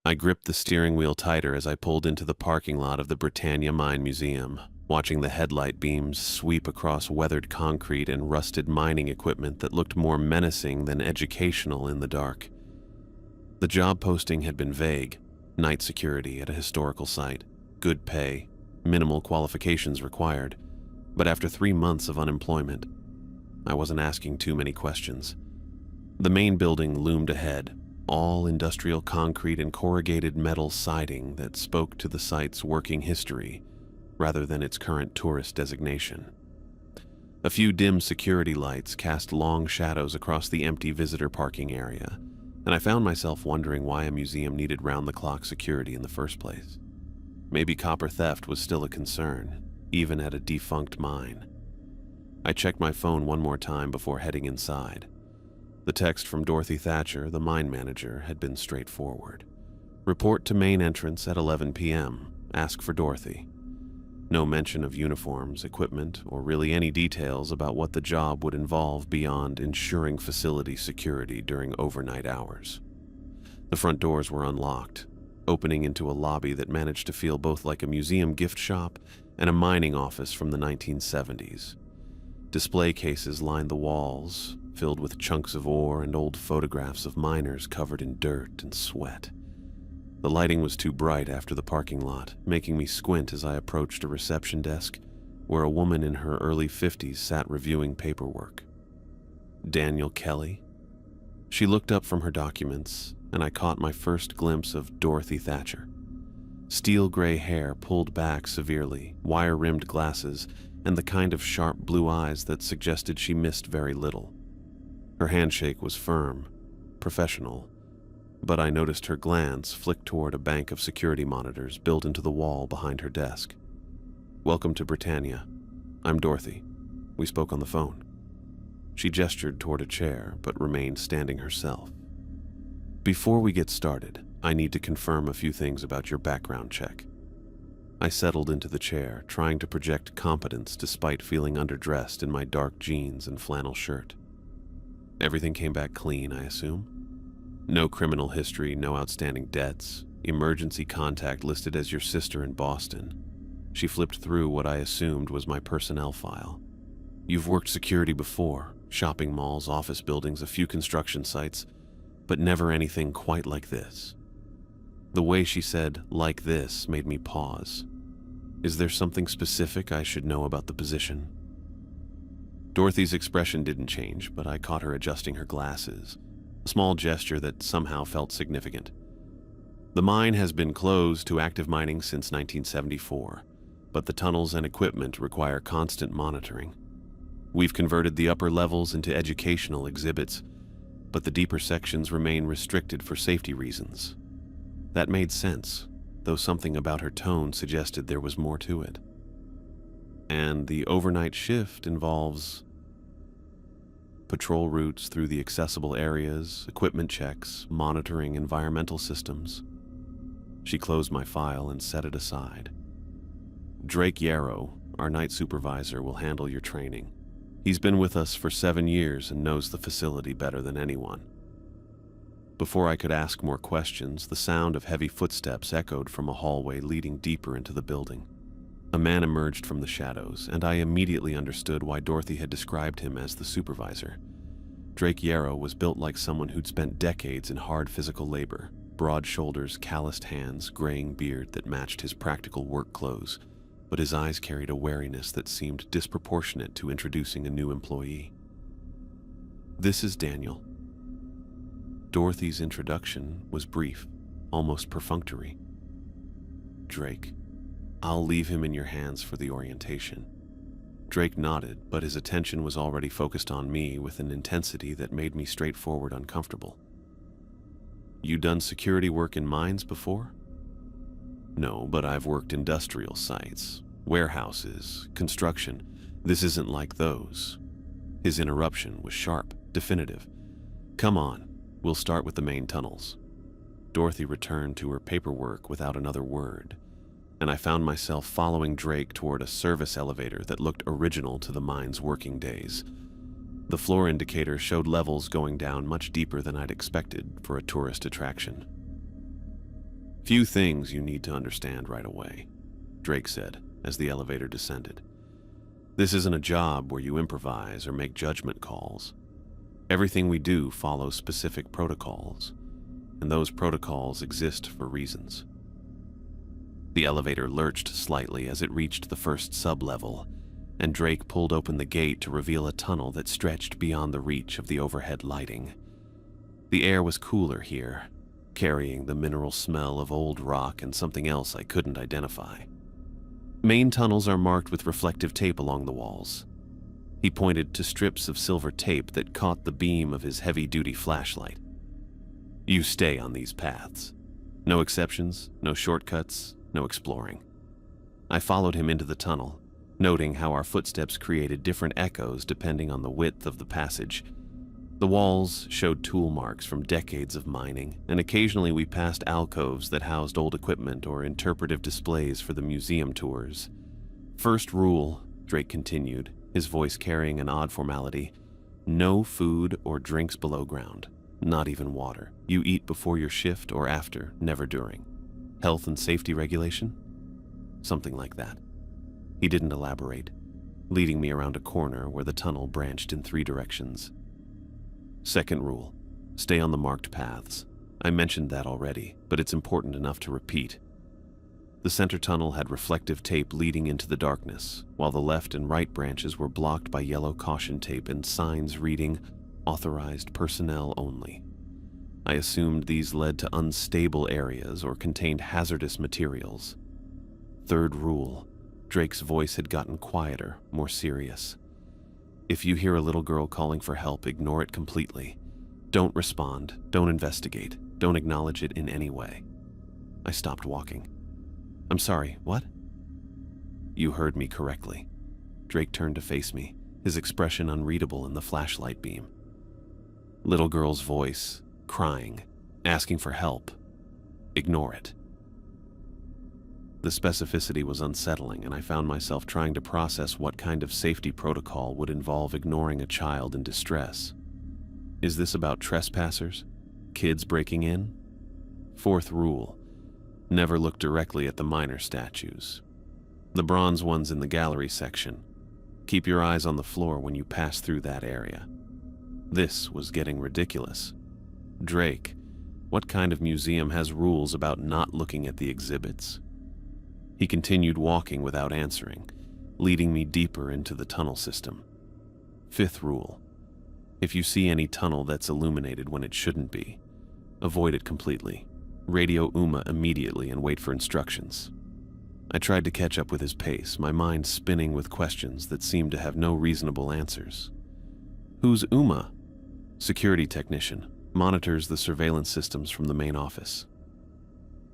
I gripped the steering wheel tighter as I pulled into the parking lot of the Britannia Mine Museum, watching the headlight beams sweep across weathered concrete and rusted mining equipment that looked more menacing than educational in the dark. The job posting had been vague: night security at a historical site, good pay, minimal qualifications required. But after 3 months of unemployment, I wasn't asking too many questions. The main building loomed ahead, all industrial concrete and corrugated metal siding that spoke to the site's working history rather than its current tourist designation. A few dim security lights cast long shadows across the empty visitor parking area, and I found myself wondering why a museum needed round-the-clock security in the first place. Maybe copper theft was still a concern, even at a defunct mine. I checked my phone one more time before heading inside. The text from Dorothy Thatcher, the mine manager, had been straightforward. Report to main entrance at 11 p.m. Ask for Dorothy. No mention of uniforms, equipment, or really any details about what the job would involve beyond ensuring facility security during overnight hours. The front doors were unlocked, opening into a lobby that managed to feel both like a museum gift shop and a mining office from the 1970s. Display cases lined the walls, filled with chunks of ore and old photographs of miners covered in dirt and sweat. The lighting was too bright after the parking lot, making me squint as I approached a reception desk where a woman in her early 50s sat reviewing paperwork. Daniel Kelly? She looked up from her documents, and I caught my first glimpse of Dorothy Thatcher. Steel gray hair pulled back severely, wire-rimmed glasses, and the kind of sharp blue eyes that suggested she missed very little. Her handshake was firm, professional, but I noticed her glance flick toward a bank of security monitors built into the wall behind her desk. "Welcome to Britannia. I'm Dorothy. We spoke on the phone." She gestured toward a chair, but remained standing herself. "Before we get started, I need to confirm a few things about your background check." I settled into the chair, trying to project competence despite feeling underdressed in my dark jeans and flannel shirt. "Everything came back clean, I assume? No criminal history, no outstanding debts, emergency contact listed as your sister in Boston." She flipped through what I assumed was my personnel file. "You've worked security before, shopping malls, office buildings, a few construction sites, but never anything quite like this." The way she said, "like this," made me pause. Is there something specific I should know about the position? Dorothy's expression didn't change, but I caught her adjusting her glasses, a small gesture that somehow felt significant. "The mine has been closed to active mining since 1974, but the tunnels and equipment require constant monitoring. We've converted the upper levels into educational exhibits, but the deeper sections remain restricted for safety reasons." That made sense, though something about her tone suggested there was more to it. "And the overnight shift involves patrol routes through the accessible areas, equipment checks, monitoring environmental systems." She closed my file and set it aside. "Drake Yarrow, our night supervisor, will handle your training. He's been with us for 7 years and knows the facility better than anyone." Before I could ask more questions, the sound of heavy footsteps echoed from a hallway leading deeper into the building. A man emerged from the shadows, and I immediately understood why Dorothy had described him as the supervisor. Drake Yarrow was built like someone who'd spent decades in hard physical labor: broad shoulders, calloused hands, graying beard that matched his practical work clothes, but his eyes carried a wariness that seemed disproportionate to introducing a new employee. "This is Daniel." Dorothy's introduction was brief, almost perfunctory. "Drake, I'll leave him in your hands for the orientation." Drake nodded, but his attention was already focused on me with an intensity that made me straightforward uncomfortable. "You done security work in mines before?" "No, but I've worked industrial sites, warehouses, construction. This isn't like those." His interruption was sharp, definitive. "Come on. We'll start with the main tunnels." Dorothy returned to her paperwork without another word, and I found myself following Drake toward a service elevator that looked original to the mine's working days. The floor indicator showed levels going down much deeper than I'd expected for a tourist attraction. Few things you need to understand right away, Drake said as the elevator descended. This isn't a job where you improvise or make judgment calls. Everything we do follows specific protocols, and those protocols exist for reasons. The elevator lurched slightly as it reached the first sub-level, and Drake pulled open the gate to reveal a tunnel that stretched beyond the reach of the overhead lighting. The air was cooler here, carrying the mineral smell of old rock and something else I couldn't identify. Main tunnels are marked with reflective tape along the walls. He pointed to strips of silver tape that caught the beam of his heavy-duty flashlight. You stay on these paths. No exceptions, no shortcuts, no exploring. I followed him into the tunnel, noting how our footsteps created different echoes depending on the width of the passage. The walls showed tool marks from decades of mining, and occasionally we passed alcoves that housed old equipment or interpretive displays for the museum tours. First rule, Drake continued, his voice carrying an odd formality: no food or drinks below ground, not even water. You eat before your shift or after, never during. Health and safety regulation? Something like that. He didn't elaborate, leading me around a corner where the tunnel branched in 3 directions. Second rule, stay on the marked paths. I mentioned that already, but it's important enough to repeat. The center tunnel had reflective tape leading into the darkness, while the left and right branches were blocked by yellow caution tape and signs reading, "Authorized personnel only." I assumed these led to unstable areas or contained hazardous materials. Third rule, Drake's voice had gotten quieter, more serious. If you hear a little girl calling for help, ignore it completely. Don't respond, don't investigate, don't acknowledge it in any way. I stopped walking. I'm sorry, what? You heard me correctly. Drake turned to face me, his expression unreadable in the flashlight beam. Little girl's voice, crying, asking for help. Ignore it. The specificity was unsettling, and I found myself trying to process what kind of safety protocol would involve ignoring a child in distress. Is this about trespassers? Kids breaking in? Fourth rule, never look directly at the minor statues. The bronze ones in the gallery section. Keep your eyes on the floor when you pass through that area. This was getting ridiculous. Drake, what kind of museum has rules about not looking at the exhibits? He continued walking without answering, leading me deeper into the tunnel system. Fifth rule, if you see any tunnel that's illuminated when it shouldn't be, avoid it completely. Radio Uma immediately and wait for instructions. I tried to catch up with his pace, my mind spinning with questions that seemed to have no reasonable answers. Who's Uma? Security technician, monitors the surveillance systems from the main office.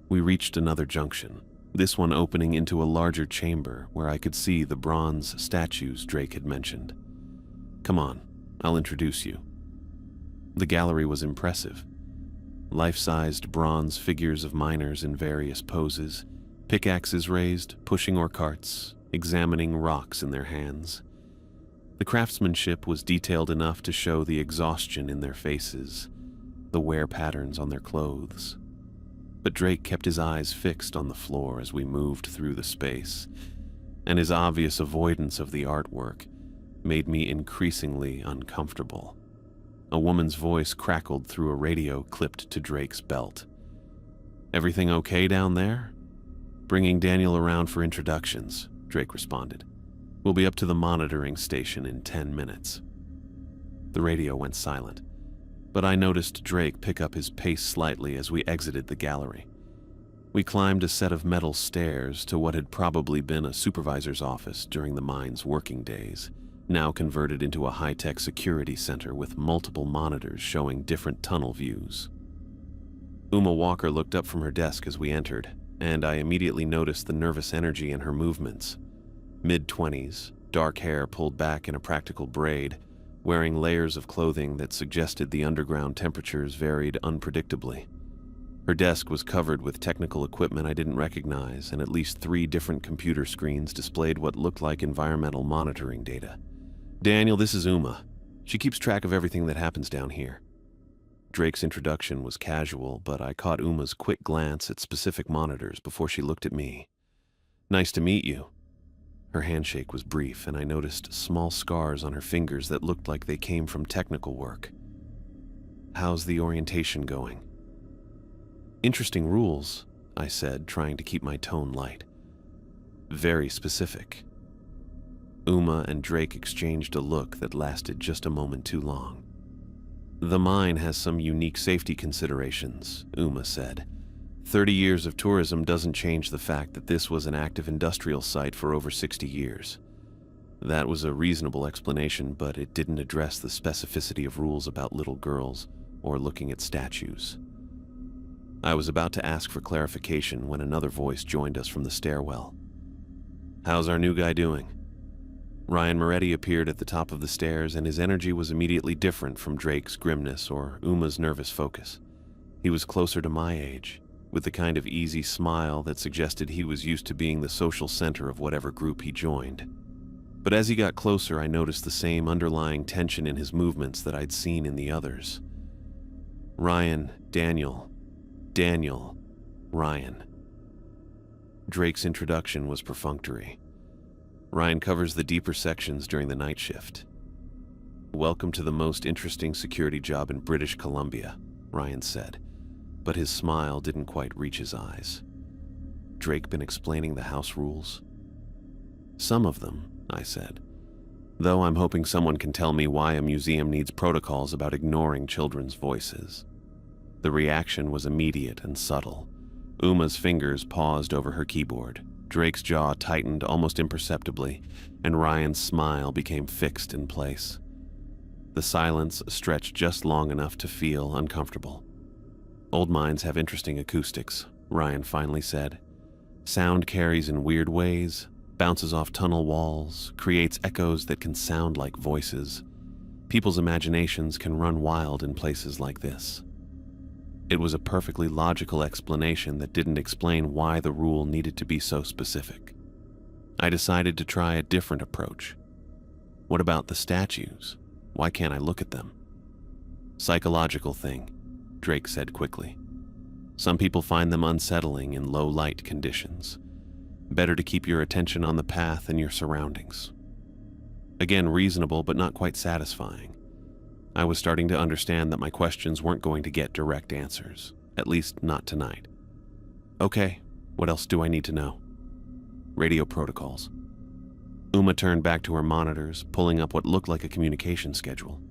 We reached another junction, this one opening into a larger chamber where I could see the bronze statues Drake had mentioned. Come on, I'll introduce you. The gallery was impressive. Life-sized bronze figures of miners in various poses, pickaxes raised, pushing ore carts, examining rocks in their hands. The craftsmanship was detailed enough to show the exhaustion in their faces, the wear patterns on their clothes. But Drake kept his eyes fixed on the floor as we moved through the space, and his obvious avoidance of the artwork made me increasingly uncomfortable. A woman's voice crackled through a radio clipped to Drake's belt. "Everything okay down there?" "Bringing Daniel around for introductions," Drake responded. "We'll be up to the monitoring station in 10 minutes. The radio went silent, but I noticed Drake pick up his pace slightly as we exited the gallery. We climbed a set of metal stairs to what had probably been a supervisor's office during the mine's working days, now converted into a high-tech security center with multiple monitors showing different tunnel views. Uma Walker looked up from her desk as we entered, and I immediately noticed the nervous energy in her movements. Mid-20s, dark hair pulled back in a practical braid, wearing layers of clothing that suggested the underground temperatures varied unpredictably. Her desk was covered with technical equipment I didn't recognize, and at least 3 different computer screens displayed what looked like environmental monitoring data. "Daniel, this is Uma. She keeps track of everything that happens down here." Drake's introduction was casual, but I caught Uma's quick glance at specific monitors before she looked at me. "Nice to meet you." Her handshake was brief, and I noticed small scars on her fingers that looked like they came from technical work. "How's the orientation going?" "Interesting rules," I said, trying to keep my tone light. "Very specific." Uma and Drake exchanged a look that lasted just a moment too long. "The mine has some unique safety considerations," Uma said. 30 years of tourism doesn't change the fact that this was an active industrial site for over 60 years. That was a reasonable explanation, but it didn't address the specificity of rules about little girls or looking at statues. I was about to ask for clarification when another voice joined us from the stairwell. "How's our new guy doing?" Ryan Moretti appeared at the top of the stairs, and his energy was immediately different from Drake's grimness or Uma's nervous focus. He was closer to my age, with the kind of easy smile that suggested he was used to being the social center of whatever group he joined. But as he got closer, I noticed the same underlying tension in his movements that I'd seen in the others. "Ryan, Daniel, Ryan." Drake's introduction was perfunctory. "Ryan covers the deeper sections during the night shift." "Welcome to the most interesting security job in British Columbia," Ryan said, but his smile didn't quite reach his eyes. "Drake been explaining the house rules?" "Some of them," I said, "though I'm hoping someone can tell me why a museum needs protocols about ignoring children's voices." The reaction was immediate and subtle. Uma's fingers paused over her keyboard. Drake's jaw tightened almost imperceptibly, and Ryan's smile became fixed in place. The silence stretched just long enough to feel uncomfortable. "Old mines have interesting acoustics," Ryan finally said. "Sound carries in weird ways, bounces off tunnel walls, creates echoes that can sound like voices. People's imaginations can run wild in places like this." It was a perfectly logical explanation that didn't explain why the rule needed to be so specific. I decided to try a different approach. "What about the statues? Why can't I look at them?" "Psychological thing," Drake said quickly. "Some people find them unsettling in low light conditions. Better to keep your attention on the path and your surroundings." Again, reasonable but not quite satisfying. I was starting to understand that my questions weren't going to get direct answers, at least not tonight. "Okay, what else do I need to know?" "Radio protocols." Uma turned back to her monitors, pulling up what looked like a communication schedule.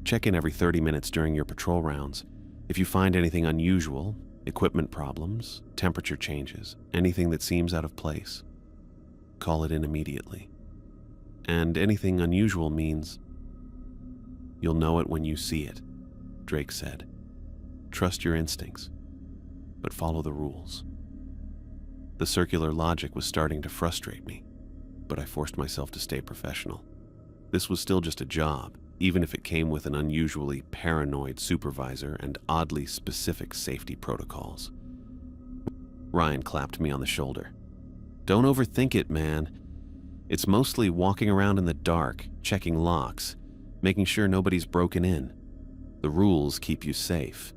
"Check in every 30 minutes during your patrol rounds. If you find anything unusual, equipment problems, temperature changes, anything that seems out of place, call it in immediately. And anything unusual means you'll know it when you see it," Drake said. "Trust your instincts, but follow the rules." The circular logic was starting to frustrate me, but I forced myself to stay professional. This was still just a job, even if it came with an unusually paranoid supervisor and oddly specific safety protocols. Ryan clapped me on the shoulder. "Don't overthink it, man. It's mostly walking around in the dark, checking locks, making sure nobody's broken in. The rules keep you safe,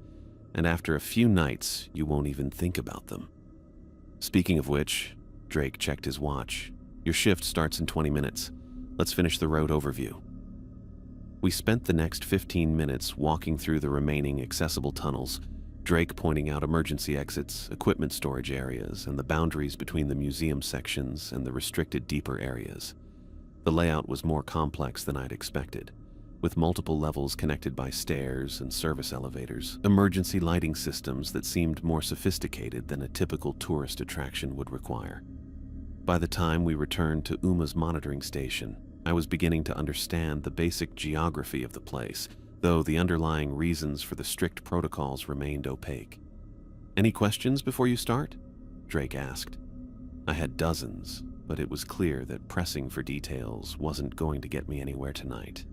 and after a few nights, you won't even think about them." "Speaking of which," Drake checked his watch, "your shift starts in 20 minutes. Let's finish the road overview." We spent the next 15 minutes walking through the remaining accessible tunnels, Drake pointing out emergency exits, equipment storage areas, and the boundaries between the museum sections and the restricted deeper areas. The layout was more complex than I'd expected, with multiple levels connected by stairs and service elevators, emergency lighting systems that seemed more sophisticated than a typical tourist attraction would require. By the time we returned to Uma's monitoring station, I was beginning to understand the basic geography of the place, though the underlying reasons for the strict protocols remained opaque. "Any questions before you start?" Drake asked. I had dozens, but it was clear that pressing for details wasn't going to get me anywhere tonight.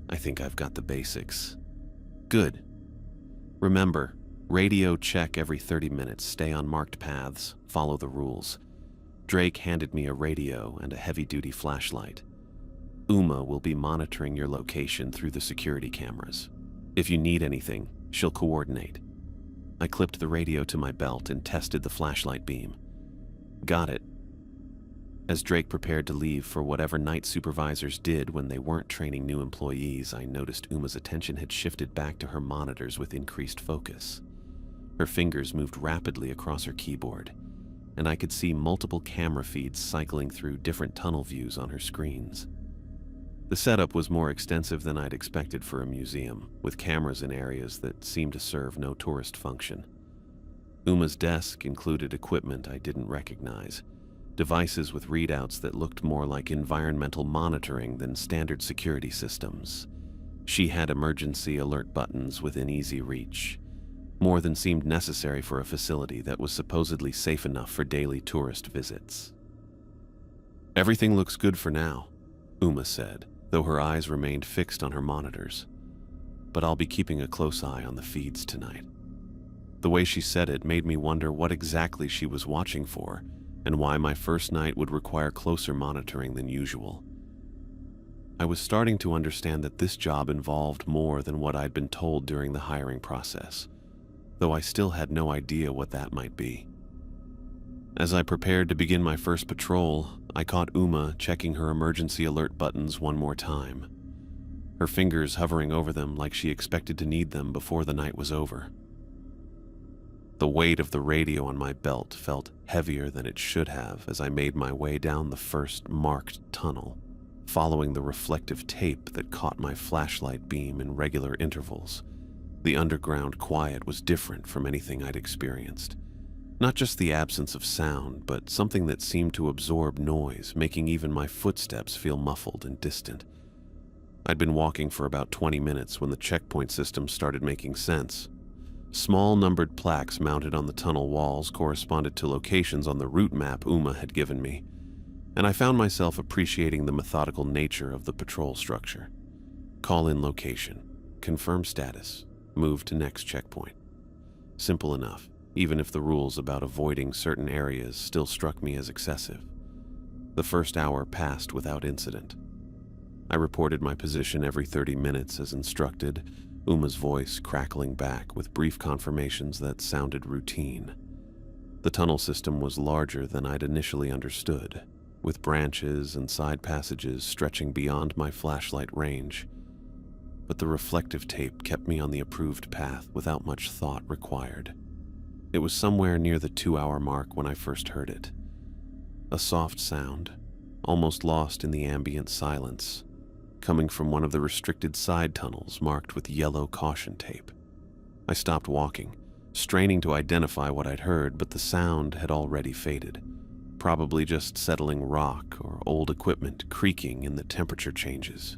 "I think I've got the basics." "Good. Remember, radio check every 30 minutes, stay on marked paths, follow the rules." Drake handed me a radio and a heavy-duty flashlight. "Uma will be monitoring your location through the security cameras. If you need anything, She'll coordinate. I clipped the radio to my belt and tested the flashlight beam. Got it. As Drake prepared to leave for whatever night supervisors did when they weren't training new employees, I noticed Uma's attention had shifted back to her monitors with increased focus. Her fingers moved rapidly across her keyboard, and I could see multiple camera feeds cycling through different tunnel views on her screens. The setup was more extensive than I'd expected for a museum, with cameras in areas that seemed to serve no tourist function. Uma's desk included equipment I didn't recognize, devices with readouts that looked more like environmental monitoring than standard security systems. She had emergency alert buttons within easy reach, more than seemed necessary for a facility that was supposedly safe enough for daily tourist visits. "Everything looks good for now," Uma said, though her eyes remained fixed on her monitors. "But I'll be keeping a close eye on the feeds tonight." The way she said it made me wonder what exactly she was watching for, and why my first night would require closer monitoring than usual. I was starting to understand that this job involved more than what I'd been told during the hiring process, though I still had no idea what that might be. As I prepared to begin my first patrol, I caught Uma checking her emergency alert buttons one more time, her fingers hovering over them like she expected to need them before the night was over. The weight of the radio on my belt felt heavier than it should have as I made my way down the first marked tunnel, following the reflective tape that caught my flashlight beam in regular intervals. The underground quiet was different from anything I'd experienced. Not just the absence of sound, but something that seemed to absorb noise, making even my footsteps feel muffled and distant. I'd been walking for about 20 minutes when the checkpoint system started making sense. Small numbered plaques mounted on the tunnel walls corresponded to locations on the route map Uma had given me, and I found myself appreciating the methodical nature of the patrol structure. Call in location, confirm status, move to next checkpoint. Simple enough, even if the rules about avoiding certain areas still struck me as excessive. The first hour passed without incident. I reported my position every 30 minutes as instructed, Uma's voice crackling back with brief confirmations that sounded routine. The tunnel system was larger than I'd initially understood, with branches and side passages stretching beyond my flashlight range. But the reflective tape kept me on the approved path without much thought required. It was somewhere near the 2-hour mark when I first heard it. A soft sound, almost lost in the ambient silence, coming from one of the restricted side tunnels marked with yellow caution tape. I stopped walking, straining to identify what I'd heard, but the sound had already faded, probably just settling rock or old equipment creaking in the temperature changes.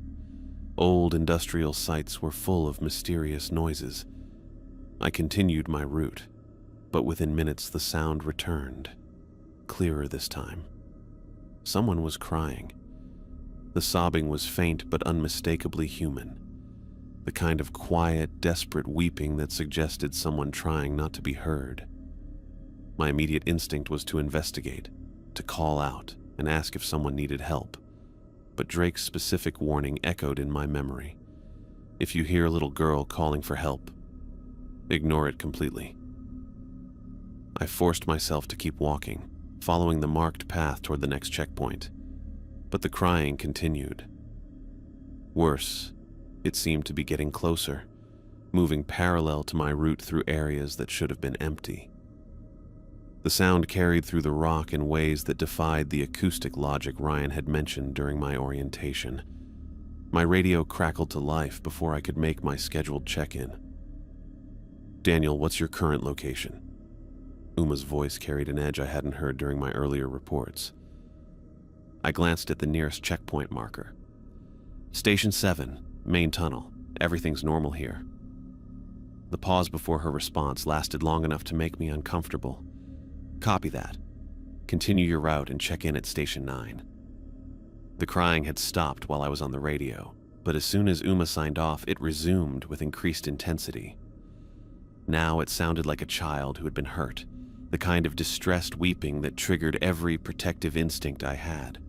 Old industrial sites were full of mysterious noises. I continued my route, but within minutes the sound returned, clearer this time. Someone was crying. The sobbing was faint but unmistakably human, the kind of quiet, desperate weeping that suggested someone trying not to be heard. My immediate instinct was to investigate, to call out and ask if someone needed help, but Drake's specific warning echoed in my memory. If you hear a little girl calling for help, ignore it completely. I forced myself to keep walking, following the marked path toward the next checkpoint. But the crying continued. Worse, it seemed to be getting closer, moving parallel to my route through areas that should have been empty. The sound carried through the rock in ways that defied the acoustic logic Ryan had mentioned during my orientation. My radio crackled to life before I could make my scheduled check-in. "Daniel, what's your current location?" Uma's voice carried an edge I hadn't heard during my earlier reports. I glanced at the nearest checkpoint marker. "Station 7, main tunnel. Everything's normal here." The pause before her response lasted long enough to make me uncomfortable. "Copy that. Continue your route and check in at Station 9. The crying had stopped while I was on the radio, but as soon as Uma signed off, it resumed with increased intensity. Now it sounded like a child who had been hurt, the kind of distressed weeping that triggered every protective instinct I had.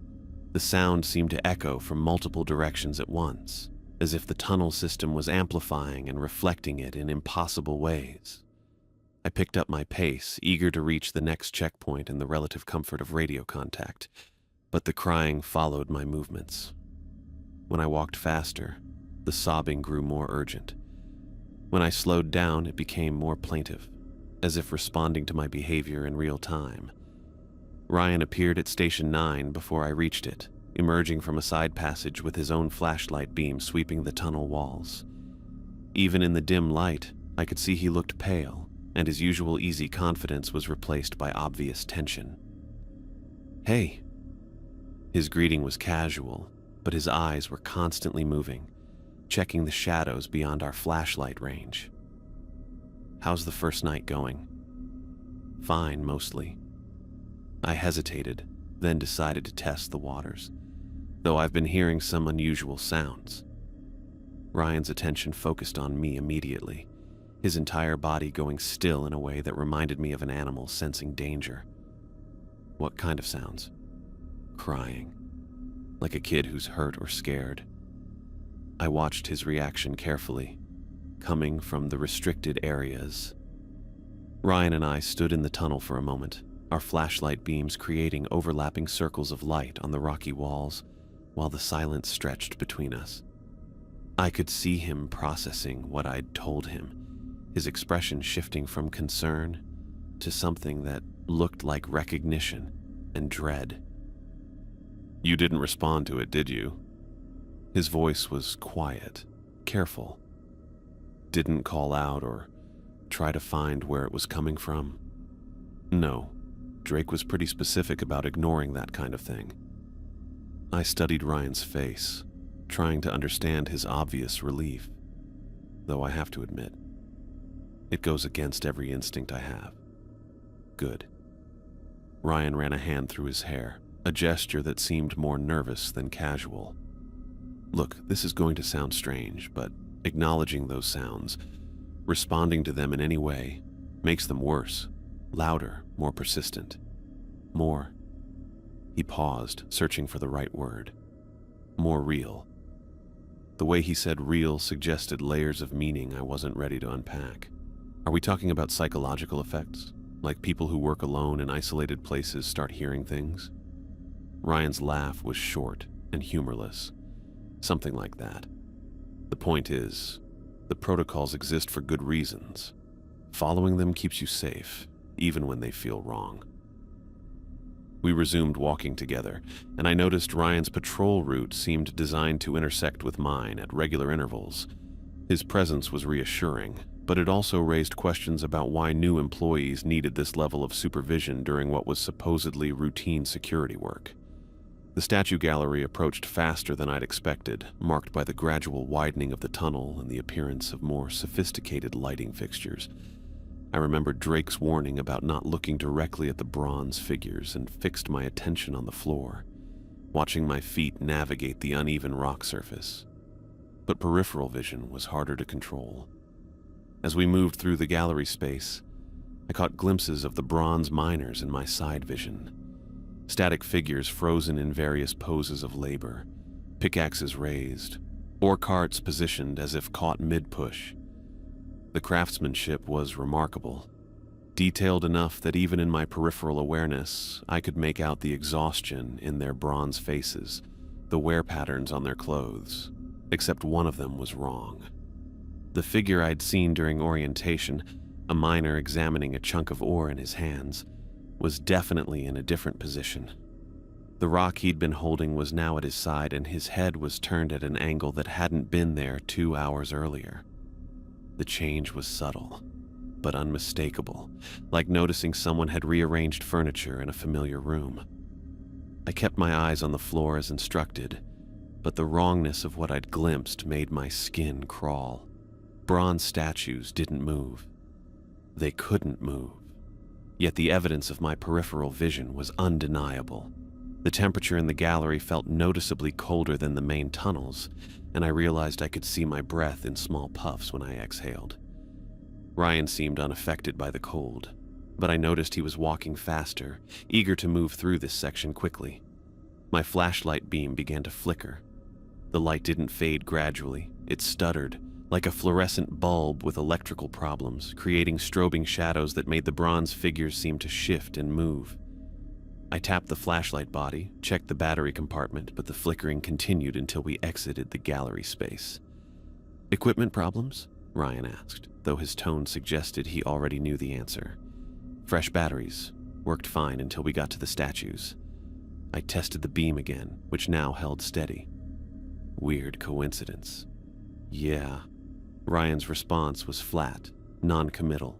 The sound seemed to echo from multiple directions at once, as if the tunnel system was amplifying and reflecting it in impossible ways. I picked up my pace, eager to reach the next checkpoint in the relative comfort of radio contact, but the crying followed my movements. When I walked faster, the sobbing grew more urgent. When I slowed down, it became more plaintive, as if responding to my behavior in real time. Ryan appeared at Station 9 before I reached it, emerging from a side passage with his own flashlight beam sweeping the tunnel walls. Even in the dim light, I could see he looked pale, and his usual easy confidence was replaced by obvious tension. "Hey." His greeting was casual, but his eyes were constantly moving, checking the shadows beyond our flashlight range. "How's the first night going?" "Fine, mostly." I hesitated, then decided to test the waters, though I've been hearing some unusual sounds. Ryan's attention focused on me immediately, his entire body going still in a way that reminded me of an animal sensing danger. "What kind of sounds?" "Crying. Like a kid who's hurt or scared." I watched his reaction carefully, coming from the restricted areas. Ryan and I stood in the tunnel for a moment, our flashlight beams creating overlapping circles of light on the rocky walls, while the silence stretched between us. I could see him processing what I'd told him, his expression shifting from concern to something that looked like recognition and dread. "You didn't respond to it, did you?" His voice was quiet, careful. "Didn't call out or try to find where it was coming from?" "No. Drake was pretty specific about ignoring that kind of thing." I studied Ryan's face, trying to understand his obvious relief, though I have to admit, it goes against every instinct I have. "Good." Ryan ran a hand through his hair, a gesture that seemed more nervous than casual. "Look, this is going to sound strange, but acknowledging those sounds, responding to them in any way, makes them worse, louder, more persistent. More." He paused, searching for the right word. "More real." The way he said real suggested layers of meaning I wasn't ready to unpack. "Are we talking about psychological effects? Like people who work alone in isolated places start hearing things?" Ryan's laugh was short and humorless. "Something like that. The point is, the protocols exist for good reasons. Following them keeps you safe, even when they feel wrong." We resumed walking together, and I noticed Ryan's patrol route seemed designed to intersect with mine at regular intervals. His presence was reassuring, but it also raised questions about why new employees needed this level of supervision during what was supposedly routine security work. The statue gallery approached faster than I'd expected, marked by the gradual widening of the tunnel and the appearance of more sophisticated lighting fixtures. I remembered Drake's warning about not looking directly at the bronze figures and fixed my attention on the floor, watching my feet navigate the uneven rock surface. But peripheral vision was harder to control. As we moved through the gallery space, I caught glimpses of the bronze miners in my side vision. Static figures frozen in various poses of labor, pickaxes raised, ore carts positioned as if caught mid-push. The craftsmanship was remarkable, detailed enough that even in my peripheral awareness, I could make out the exhaustion in their bronze faces, the wear patterns on their clothes, except one of them was wrong. The figure I'd seen during orientation, a miner examining a chunk of ore in his hands, was definitely in a different position. The rock he'd been holding was now at his side, and his head was turned at an angle that hadn't been there 2 hours earlier. The change was subtle, but unmistakable, like noticing someone had rearranged furniture in a familiar room. I kept my eyes on the floor as instructed, but the wrongness of what I'd glimpsed made my skin crawl. Bronze statues didn't move. They couldn't move. Yet the evidence of my peripheral vision was undeniable. The temperature in the gallery felt noticeably colder than the main tunnels, and I realized I could see my breath in small puffs when I exhaled. Ryan seemed unaffected by the cold, but I noticed he was walking faster, eager to move through this section quickly. My flashlight beam began to flicker. The light didn't fade gradually. It stuttered, like a fluorescent bulb with electrical problems, creating strobing shadows that made the bronze figures seem to shift and move. I tapped the flashlight body, checked the battery compartment, but the flickering continued until we exited the gallery space. "Equipment problems?" Ryan asked, though his tone suggested he already knew the answer. "Fresh batteries. Worked fine until we got to the statues." I tested the beam again, which now held steady. "Weird coincidence." "Yeah." Ryan's response was flat, non-committal.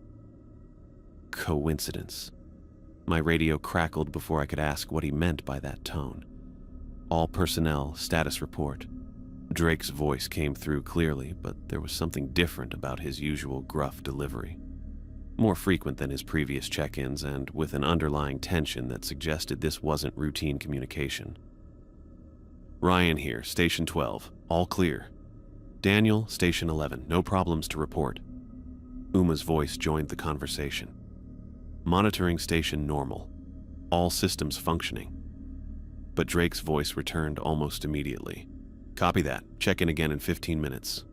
"Coincidence." My radio crackled before I could ask what he meant by that tone. "All personnel, status report." Drake's voice came through clearly, but there was something different about his usual gruff delivery. More frequent than his previous check-ins and with an underlying tension that suggested this wasn't routine communication. "Ryan here, Station 12. All clear." "Daniel, Station 11. No problems to report." Uma's voice joined the conversation. "Monitoring station normal. All systems functioning." But Drake's voice returned almost immediately. "Copy that. Check in again in 15 minutes.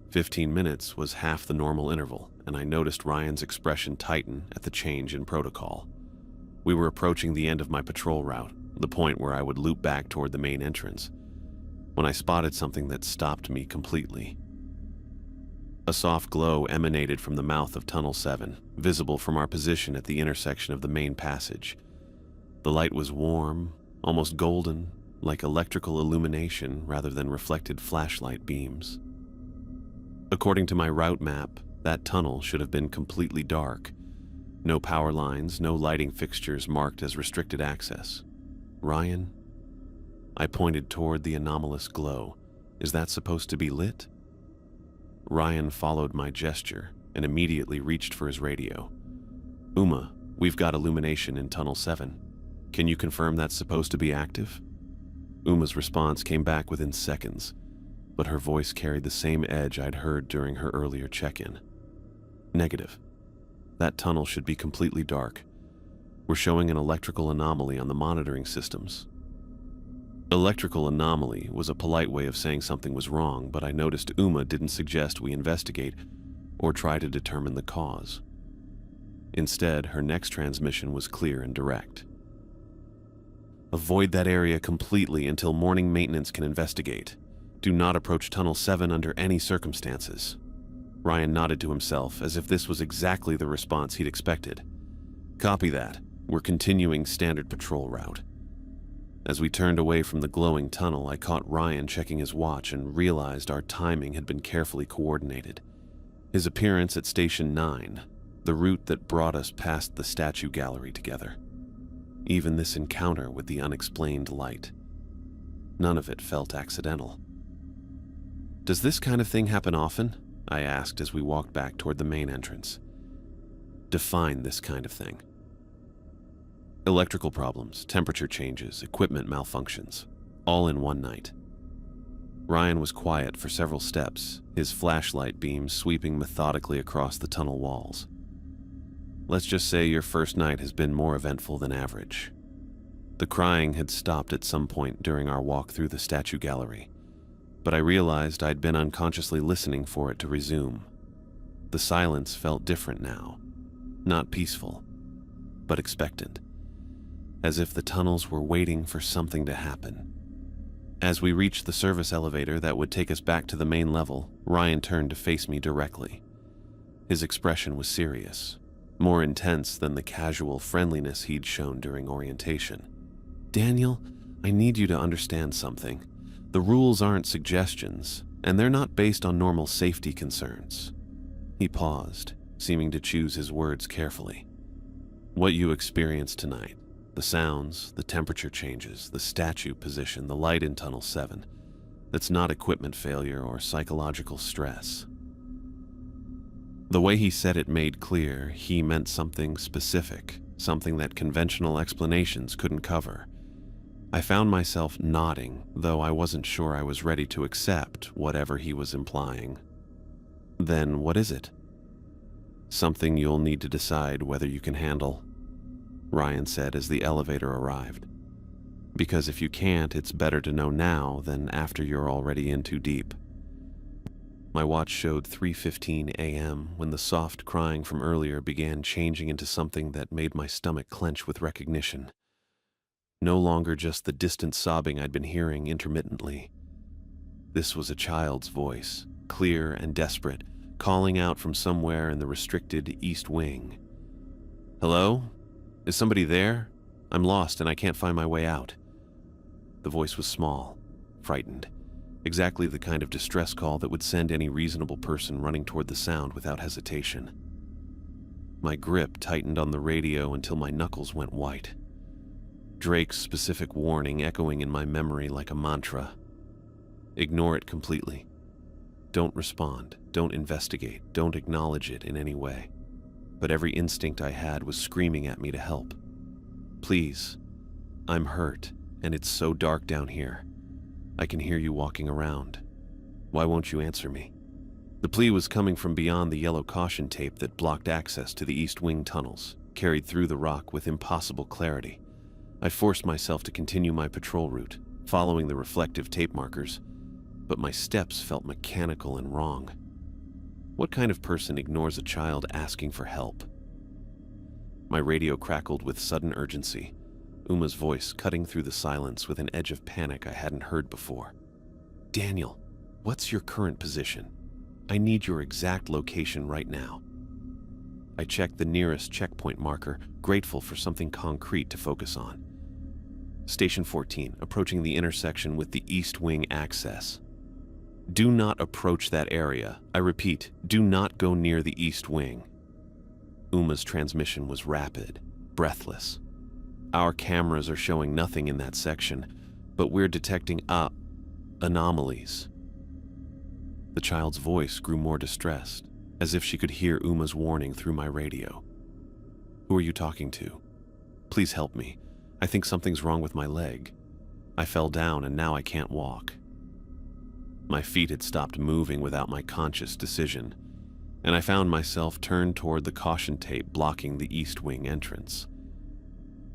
15 minutes was half the normal interval, and I noticed Ryan's expression tighten at the change in protocol. We were approaching the end of my patrol route, the point where I would loop back toward the main entrance, when I spotted something that stopped me completely. A soft glow emanated from the mouth of Tunnel 7, visible from our position at the intersection of the main passage. The light was warm, almost golden, like electrical illumination rather than reflected flashlight beams. According to my route map, that tunnel should have been completely dark. No power lines, no lighting fixtures marked as restricted access. "Ryan?" I pointed toward the anomalous glow. "Is that supposed to be lit?" Ryan followed my gesture and immediately reached for his radio. "Uma, we've got illumination in Tunnel 7. Can you confirm that's supposed to be active?" Uma's response came back within seconds, but her voice carried the same edge I'd heard during her earlier check-in. "Negative. That tunnel should be completely dark. We're showing an electrical anomaly on the monitoring systems." Electrical anomaly was a polite way of saying something was wrong, but I noticed Uma didn't suggest we investigate or try to determine the cause. Instead, her next transmission was clear and direct. "Avoid that area completely until morning maintenance can investigate. Do not approach Tunnel 7 under any circumstances." Ryan nodded to himself as if this was exactly the response he'd expected. "Copy that. We're continuing standard patrol route." As we turned away from the glowing tunnel, I caught Ryan checking his watch and realized our timing had been carefully coordinated. His appearance at Station 9, the route that brought us past the statue gallery together. Even this encounter with the unexplained light. None of it felt accidental. "Does this kind of thing happen often?" I asked as we walked back toward the main entrance. "Define this kind of thing." "Electrical problems, temperature changes, equipment malfunctions, all in one night." Ryan was quiet for several steps, his flashlight beams sweeping methodically across the tunnel walls. "Let's just say your first night has been more eventful than average." The crying had stopped at some point during our walk through the statue gallery, but I realized I'd been unconsciously listening for it to resume. The silence felt different now, not peaceful, but expectant, as if the tunnels were waiting for something to happen. As we reached the service elevator that would take us back to the main level, Ryan turned to face me directly. His expression was serious, more intense than the casual friendliness he'd shown during orientation. "Daniel, I need you to understand something. The rules aren't suggestions, and they're not based on normal safety concerns." He paused, seeming to choose his words carefully. "What you experienced tonight, the sounds, the temperature changes, the statue position, the light in Tunnel 7, that's not equipment failure or psychological stress." The way he said it made clear he meant something specific, something that conventional explanations couldn't cover. I found myself nodding, though I wasn't sure I was ready to accept whatever he was implying. "Then what is it?" "Something you'll need to decide whether you can handle," Ryan said as the elevator arrived. Because if you can't, it's better to know now than after you're already in too deep. My watch showed 3:15 a.m. when the soft crying from earlier began changing into something that made my stomach clench with recognition. No longer just the distant sobbing I'd been hearing intermittently. This was a child's voice, clear and desperate, calling out from somewhere in the restricted East Wing. "Hello? Is somebody there? I'm lost and I can't find my way out." The voice was small, frightened, exactly the kind of distress call that would send any reasonable person running toward the sound without hesitation. My grip tightened on the radio until my knuckles went white. Drake's specific warning echoing in my memory like a mantra. Ignore it completely. Don't respond, don't investigate, don't acknowledge it in any way. But every instinct I had was screaming at me to help. "Please, I'm hurt, and it's so dark down here. I can hear you walking around. Why won't you answer me?" The plea was coming from beyond the yellow caution tape that blocked access to the East Wing tunnels, carried through the rock with impossible clarity. I forced myself to continue my patrol route, following the reflective tape markers, but my steps felt mechanical and wrong. What kind of person ignores a child asking for help? My radio crackled with sudden urgency, Uma's voice cutting through the silence with an edge of panic I hadn't heard before. "Daniel, what's your current position? I need your exact location right now." I checked the nearest checkpoint marker, grateful for something concrete to focus on. Station 14, approaching the intersection with the East Wing access. "Do not approach that area. I repeat, do not go near the East Wing." Uma's transmission was rapid, breathless. "Our cameras are showing nothing in that section, but we're detecting anomalies." The child's voice grew more distressed, as if she could hear Uma's warning through my radio. "Who are you talking to? Please help me. I think something's wrong with my leg. I fell down and now I can't walk." My feet had stopped moving without my conscious decision, and I found myself turned toward the caution tape blocking the East Wing entrance.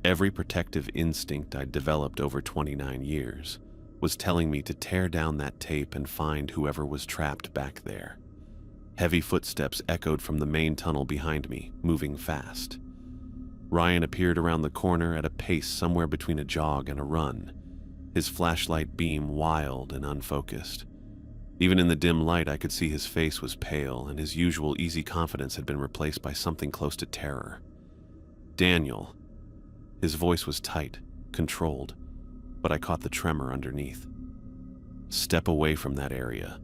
Every protective instinct I'd developed over 29 years was telling me to tear down that tape and find whoever was trapped back there. Heavy footsteps echoed from the main tunnel behind me, moving fast. Ryan appeared around the corner at a pace somewhere between a jog and a run, his flashlight beam wild and unfocused. Even in the dim light, I could see his face was pale, and his usual easy confidence had been replaced by something close to terror. "Daniel." His voice was tight, controlled, but I caught the tremor underneath. "Step away from that area.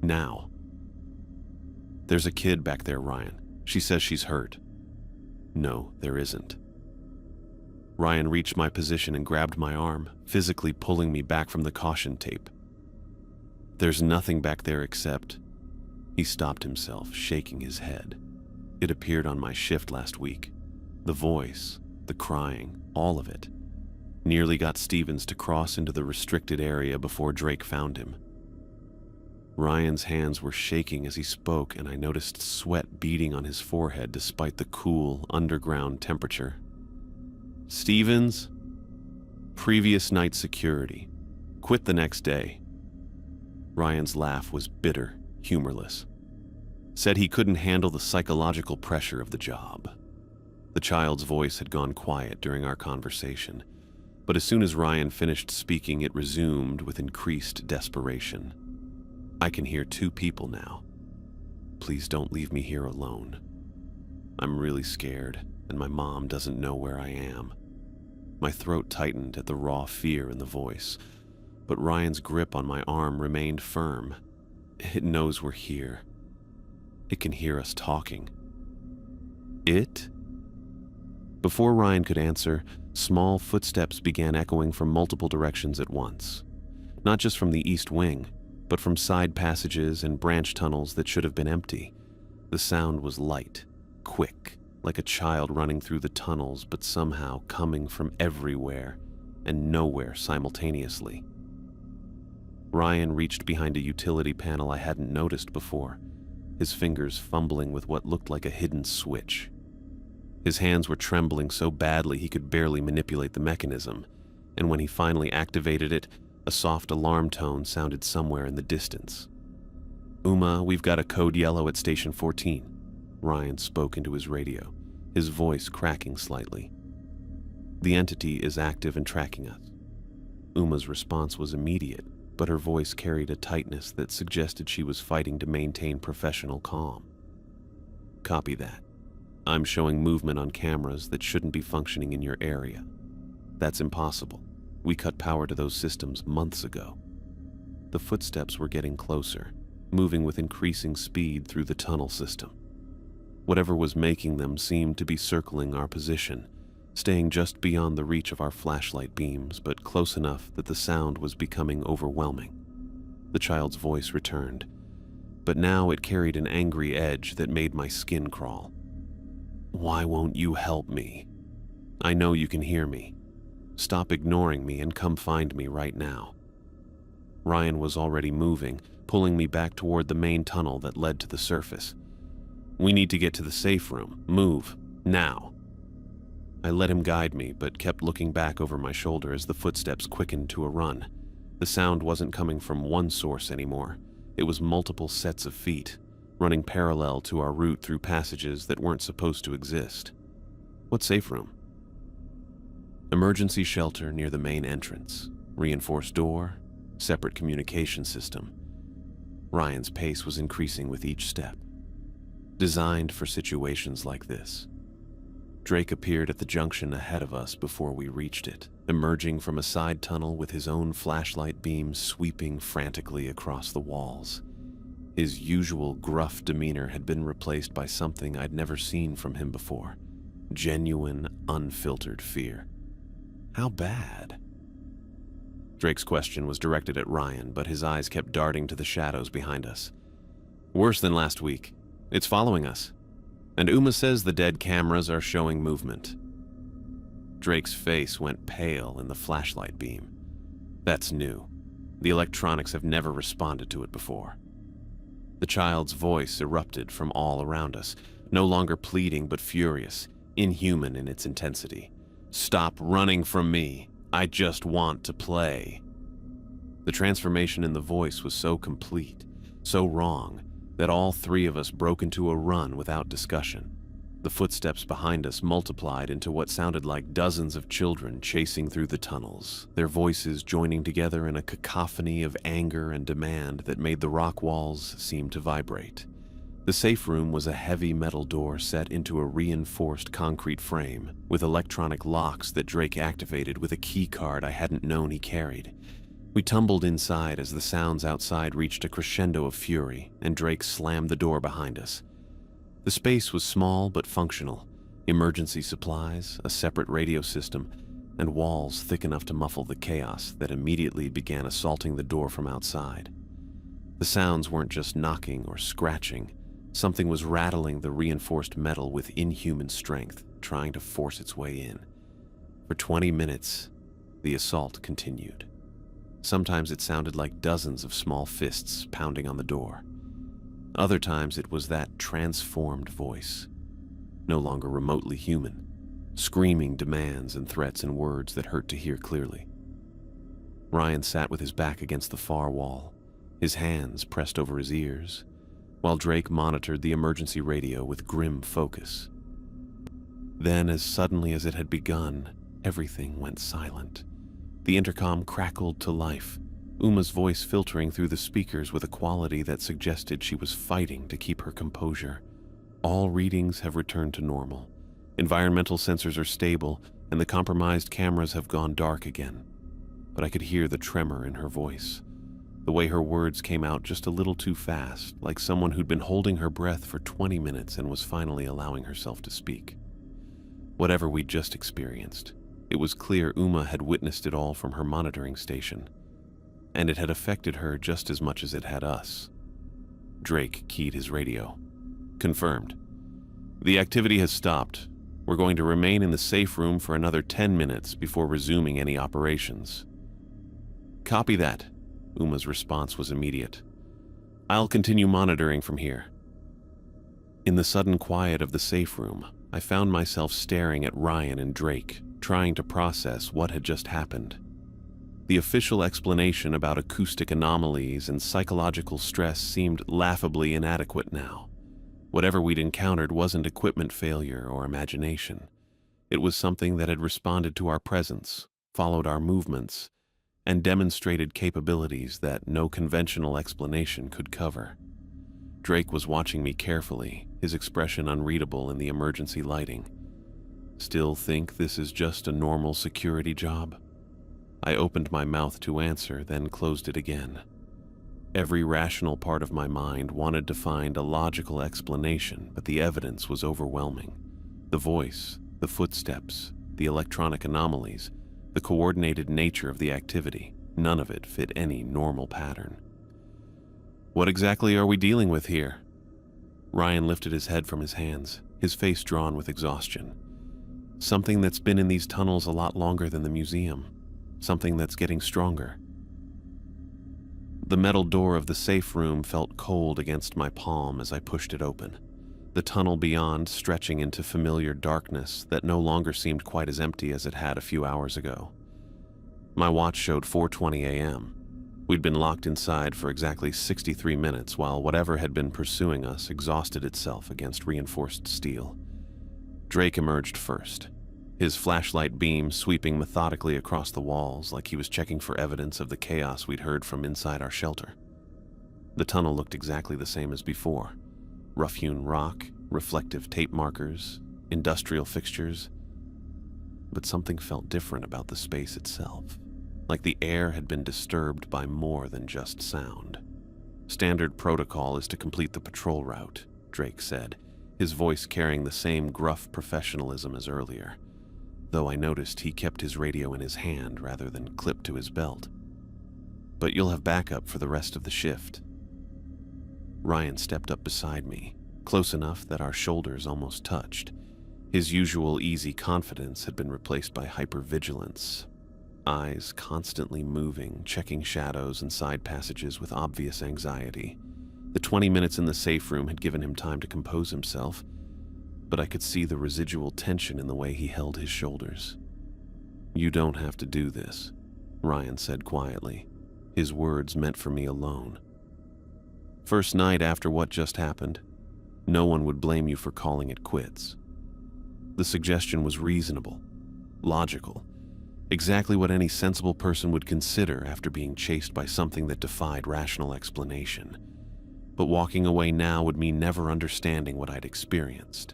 Now." "There's a kid back there, Ryan. She says she's hurt." "No, there isn't." Ryan reached my position and grabbed my arm, physically pulling me back from the caution tape. "There's nothing back there except..." He stopped himself, shaking his head. It appeared on my shift last week. The voice, the crying, all of it. Nearly got Stevens to cross into the restricted area before Drake found him. Ryan's hands were shaking as he spoke, and I noticed sweat beading on his forehead despite the cool, underground temperature. "Stevens? Previous night security. Quit the next day." Ryan's laugh was bitter, humorless. Said he couldn't handle the psychological pressure of the job. The child's voice had gone quiet during our conversation, but as soon as Ryan finished speaking, it resumed with increased desperation. "I can hear two people now. Please don't leave me here alone. I'm really scared, and my mom doesn't know where I am." My throat tightened at the raw fear in the voice, but Ryan's grip on my arm remained firm. "It knows we're here. It can hear us talking." "It?" Before Ryan could answer, small footsteps began echoing from multiple directions at once. Not just from the East Wing, but from side passages and branch tunnels that should have been empty. The sound was light, quick, like a child running through the tunnels, but somehow coming from everywhere and nowhere simultaneously. Ryan reached behind a utility panel I hadn't noticed before, his fingers fumbling with what looked like a hidden switch. His hands were trembling so badly he could barely manipulate the mechanism, and when he finally activated it, a soft alarm tone sounded somewhere in the distance. "Uma, we've got a code yellow at Station 14. Ryan spoke into his radio, his voice cracking slightly. "The entity is active and tracking us." Uma's response was immediate, but her voice carried a tightness that suggested she was fighting to maintain professional calm. "Copy that. I'm showing movement on cameras that shouldn't be functioning in your area. That's impossible. We cut power to those systems months ago." The footsteps were getting closer, moving with increasing speed through the tunnel system. Whatever was making them seemed to be circling our position, staying just beyond the reach of our flashlight beams, but close enough that the sound was becoming overwhelming. The child's voice returned, but now it carried an angry edge that made my skin crawl. "Why won't you help me? I know you can hear me. Stop ignoring me and come find me right now." Ryan was already moving, pulling me back toward the main tunnel that led to the surface. "We need to get to the safe room. Move. Now." I let him guide me, but kept looking back over my shoulder as the footsteps quickened to a run. The sound wasn't coming from one source anymore. It was multiple sets of feet, running parallel to our route through passages that weren't supposed to exist. "What safe room?" "Emergency shelter near the main entrance. Reinforced door, separate communication system." Ryan's pace was increasing with each step. "Designed for situations like this." Drake appeared at the junction ahead of us before we reached it, emerging from a side tunnel with his own flashlight beam sweeping frantically across the walls. His usual gruff demeanor had been replaced by something I'd never seen from him before. Genuine, unfiltered fear. "How bad?" Drake's question was directed at Ryan, but his eyes kept darting to the shadows behind us. "Worse than last week. It's following us. And Uma says the dead cameras are showing movement." Drake's face went pale in the flashlight beam. "That's new. The electronics have never responded to it before." The child's voice erupted from all around us, no longer pleading but furious, inhuman in its intensity. "Stop running from me. I just want to play." The transformation in the voice was so complete, so wrong, that all three of us broke into a run without discussion. The footsteps behind us multiplied into what sounded like dozens of children chasing through the tunnels, their voices joining together in a cacophony of anger and demand that made the rock walls seem to vibrate. The safe room was a heavy metal door set into a reinforced concrete frame, with electronic locks that Drake activated with a key card I hadn't known he carried. We tumbled inside as the sounds outside reached a crescendo of fury, and Drake slammed the door behind us. The space was small but functional. Emergency supplies, a separate radio system, and walls thick enough to muffle the chaos that immediately began assaulting the door from outside. The sounds weren't just knocking or scratching. Something was rattling the reinforced metal with inhuman strength, trying to force its way in. For 20 minutes, the assault continued. Sometimes it sounded like dozens of small fists pounding on the door. Other times it was that transformed voice, no longer remotely human, screaming demands and threats in words that hurt to hear clearly. Ryan sat with his back against the far wall, his hands pressed over his ears, while Drake monitored the emergency radio with grim focus. Then, as suddenly as it had begun, everything went silent. The intercom crackled to life, Uma's voice filtering through the speakers with a quality that suggested she was fighting to keep her composure. "All readings have returned to normal. Environmental sensors are stable, and the compromised cameras have gone dark again." But I could hear the tremor in her voice. The way her words came out just a little too fast, like someone who'd been holding her breath for 20 minutes and was finally allowing herself to speak. Whatever we'd just experienced, it was clear Uma had witnessed it all from her monitoring station, and it had affected her just as much as it had us. Drake keyed his radio. "Confirmed. The activity has stopped. We're going to remain in the safe room for another 10 minutes before resuming any operations." "Copy that." Uma's response was immediate. "I'll continue monitoring from here." In the sudden quiet of the safe room, I found myself staring at Ryan and Drake, trying to process what had just happened. The official explanation about acoustic anomalies and psychological stress seemed laughably inadequate now. Whatever we'd encountered wasn't equipment failure or imagination. It was something that had responded to our presence, followed our movements, and demonstrated capabilities that no conventional explanation could cover. Drake was watching me carefully, his expression unreadable in the emergency lighting. Still think this is just a normal security job? I opened my mouth to answer, then closed it again. Every rational part of my mind wanted to find a logical explanation, but the evidence was overwhelming. The voice, the footsteps, the electronic anomalies, the coordinated nature of the activity, none of it fit any normal pattern. What exactly are we dealing with here? Ryan lifted his head from his hands, his face drawn with exhaustion. Something that's been in these tunnels a lot longer than the museum. Something that's getting stronger. The metal door of the safe room felt cold against my palm as I pushed it open, the tunnel beyond stretching into familiar darkness that no longer seemed quite as empty as it had a few hours ago. My watch showed 4:20 a.m. We'd been locked inside for exactly 63 minutes while whatever had been pursuing us exhausted itself against reinforced steel. Drake emerged first, his flashlight beam sweeping methodically across the walls like he was checking for evidence of the chaos we'd heard from inside our shelter. The tunnel looked exactly the same as before. Rough-hewn rock, reflective tape markers, industrial fixtures. But something felt different about the space itself, like the air had been disturbed by more than just sound. Standard protocol is to complete the patrol route, Drake said, his voice carrying the same gruff professionalism as earlier, though I noticed he kept his radio in his hand rather than clipped to his belt. But you'll have backup for the rest of the shift. Ryan stepped up beside me, close enough that our shoulders almost touched. His usual easy confidence had been replaced by hypervigilance, eyes constantly moving, checking shadows and side passages with obvious anxiety. The 20 minutes in the safe room had given him time to compose himself, but I could see the residual tension in the way he held his shoulders. "You don't have to do this," Ryan said quietly, his words meant for me alone. "First night after what just happened, no one would blame you for calling it quits." The suggestion was reasonable, logical, exactly what any sensible person would consider after being chased by something that defied rational explanation. But walking away now would mean never understanding what I'd experienced,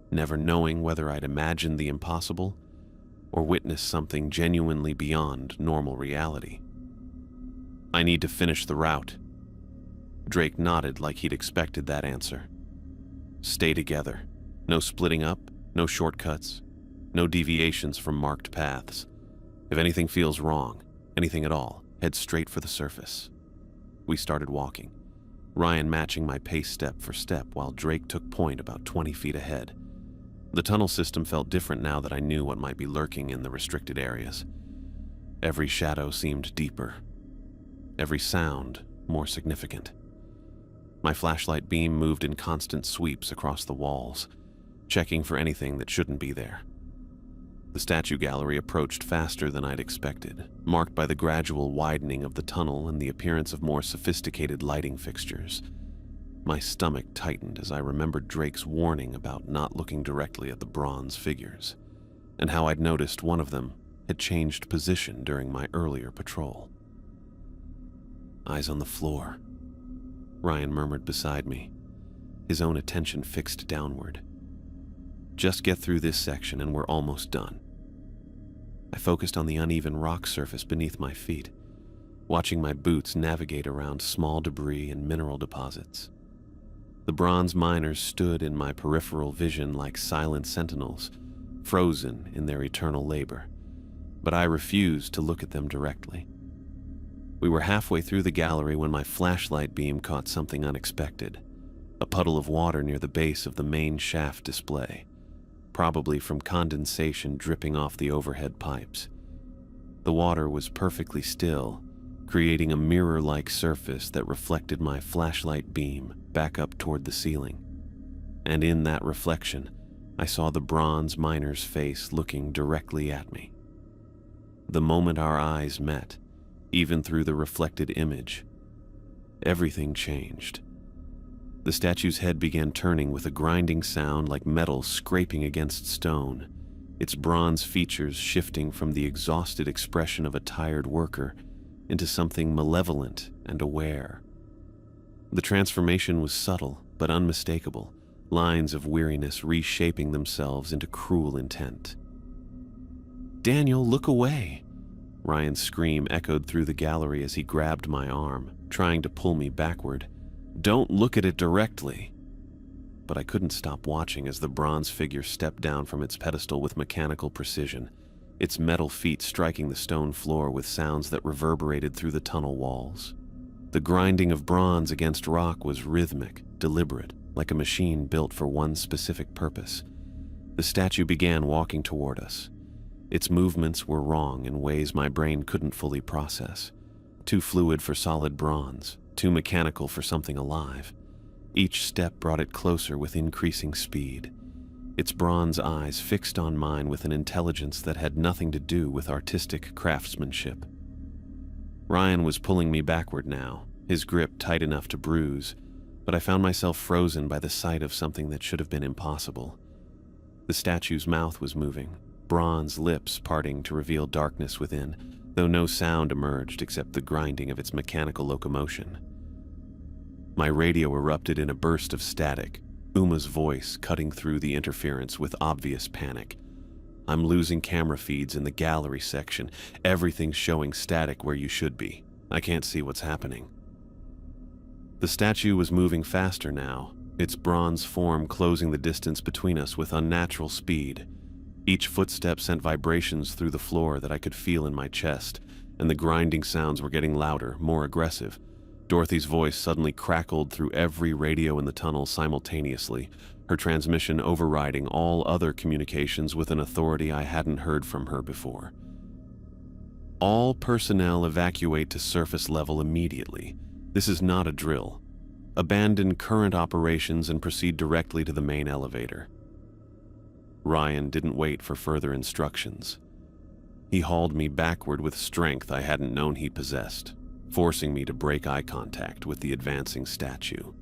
never knowing whether I'd imagined the impossible or witnessed something genuinely beyond normal reality. "I need to finish the route." Drake nodded like he'd expected that answer. "Stay together. No splitting up, no shortcuts, no deviations from marked paths. If anything feels wrong, anything at all, head straight for the surface." We started walking, Ryan matching my pace step for step while Drake took point about 20 feet ahead. The tunnel system felt different now that I knew what might be lurking in the restricted areas. Every shadow seemed deeper, every sound more significant. My flashlight beam moved in constant sweeps across the walls, checking for anything that shouldn't be there. The statue gallery approached faster than I'd expected, marked by the gradual widening of the tunnel and the appearance of more sophisticated lighting fixtures. My stomach tightened as I remembered Drake's warning about not looking directly at the bronze figures, and how I'd noticed one of them had changed position during my earlier patrol. "Eyes on the floor," Ryan murmured beside me, his own attention fixed downward. "Just get through this section and we're almost done." I focused on the uneven rock surface beneath my feet, watching my boots navigate around small debris and mineral deposits. The bronze miners stood in my peripheral vision like silent sentinels, frozen in their eternal labor, but I refused to look at them directly. We were halfway through the gallery when my flashlight beam caught something unexpected, a puddle of water near the base of the main shaft display, probably from condensation dripping off the overhead pipes. The water was perfectly still, creating a mirror-like surface that reflected my flashlight beam back up toward the ceiling. And in that reflection, I saw the bronze miner's face looking directly at me. The moment our eyes met, even through the reflected image. Everything changed. The statue's head began turning with a grinding sound like metal scraping against stone, its bronze features shifting from the exhausted expression of a tired worker into something malevolent and aware. The transformation was subtle but unmistakable, lines of weariness reshaping themselves into cruel intent. "Daniel, look away!" Ryan's scream echoed through the gallery as he grabbed my arm, trying to pull me backward. "Don't look at it directly." But I couldn't stop watching as the bronze figure stepped down from its pedestal with mechanical precision, its metal feet striking the stone floor with sounds that reverberated through the tunnel walls. The grinding of bronze against rock was rhythmic, deliberate, like a machine built for one specific purpose. The statue began walking toward us. Its movements were wrong in ways my brain couldn't fully process. Too fluid for solid bronze, too mechanical for something alive. Each step brought it closer with increasing speed. Its bronze eyes fixed on mine with an intelligence that had nothing to do with artistic craftsmanship. Ryan was pulling me backward now, his grip tight enough to bruise, but I found myself frozen by the sight of something that should have been impossible. The statue's mouth was moving, bronze lips parting to reveal darkness within, though no sound emerged except the grinding of its mechanical locomotion. My radio erupted in a burst of static, Uma's voice cutting through the interference with obvious panic. "I'm losing camera feeds in the gallery section. Everything's showing static where you should be. I can't see what's happening." The statue was moving faster now, its bronze form closing the distance between us with unnatural speed. Each footstep sent vibrations through the floor that I could feel in my chest, and the grinding sounds were getting louder, more aggressive. Dorothy's voice suddenly crackled through every radio in the tunnel simultaneously, her transmission overriding all other communications with an authority I hadn't heard from her before. "All personnel evacuate to surface level immediately. This is not a drill. Abandon current operations and proceed directly to the main elevator." Ryan didn't wait for further instructions. He hauled me backward with strength I hadn't known he possessed, forcing me to break eye contact with the advancing statue.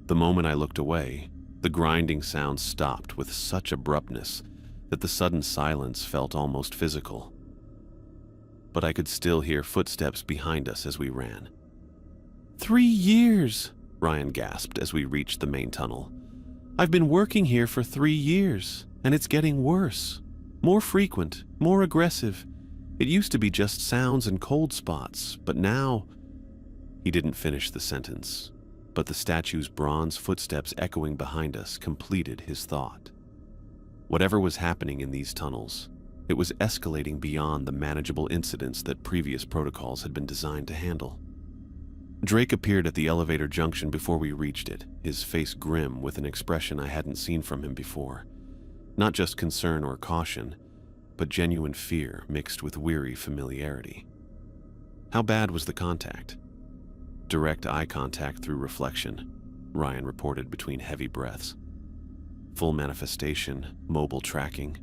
The moment I looked away, the grinding sound stopped with such abruptness that the sudden silence felt almost physical. But I could still hear footsteps behind us as we ran. 3 years, Ryan gasped as we reached the main tunnel. "I've been working here for 3 years, and it's getting worse. More frequent, more aggressive. It used to be just sounds and cold spots, but now—" He didn't finish the sentence, but the statue's bronze footsteps echoing behind us completed his thought. Whatever was happening in these tunnels, it was escalating beyond the manageable incidents that previous protocols had been designed to handle. Drake appeared at the elevator junction before we reached it, his face grim with an expression I hadn't seen from him before. Not just concern or caution, but genuine fear mixed with weary familiarity. "How bad was the contact?" "Direct eye contact through reflection," Ryan reported between heavy breaths. "Full manifestation, mobile tracking."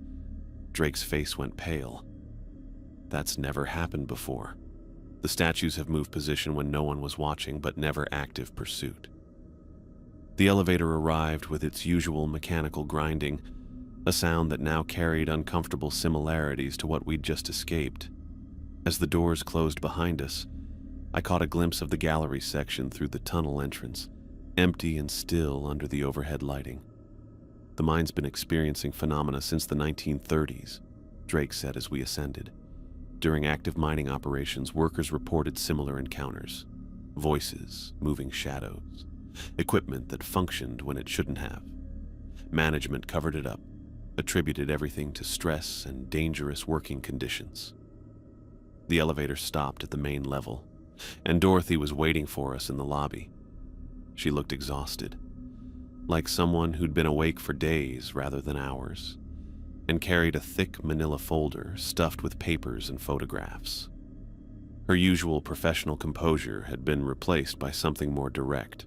Drake's face went pale. "That's never happened before. The statues have moved position when no one was watching, but never active pursuit." The elevator arrived with its usual mechanical grinding, a sound that now carried uncomfortable similarities to what we'd just escaped. As the doors closed behind us, I caught a glimpse of the gallery section through the tunnel entrance, empty and still under the overhead lighting. "The mine's been experiencing phenomena since the 1930s, Drake said as we ascended. During active mining operations, workers reported similar encounters. Voices, moving shadows, equipment that functioned when it shouldn't have. Management covered it up, attributed everything to stress and dangerous working conditions. The elevator stopped at the main level, and Dorothy was waiting for us in the lobby. She looked exhausted, like someone who'd been awake for days rather than hours, and carried a thick manila folder stuffed with papers and photographs. Her usual professional composure had been replaced by something more direct,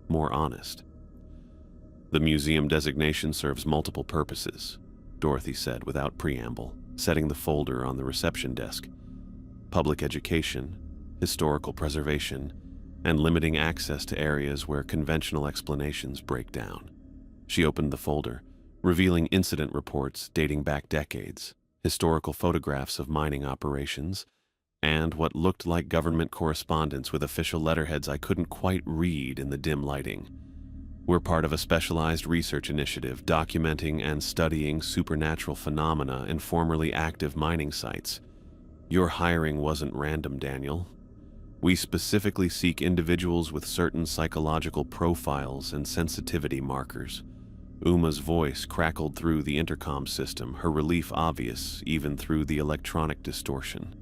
more honest. "The museum designation serves multiple purposes," Dorothy said without preamble, setting the folder on the reception desk. public education, historical preservation, and limiting access to areas where conventional explanations break down. She opened the folder, revealing incident reports dating back decades, historical photographs of mining operations, and what looked like government correspondence with official letterheads I couldn't quite read in the dim lighting. We're part of a specialized research initiative documenting and studying supernatural phenomena in formerly active mining sites. Your hiring wasn't random, Daniel. We specifically seek individuals with certain psychological profiles and sensitivity markers. Uma's voice crackled through the intercom system, her relief obvious even through the electronic distortion.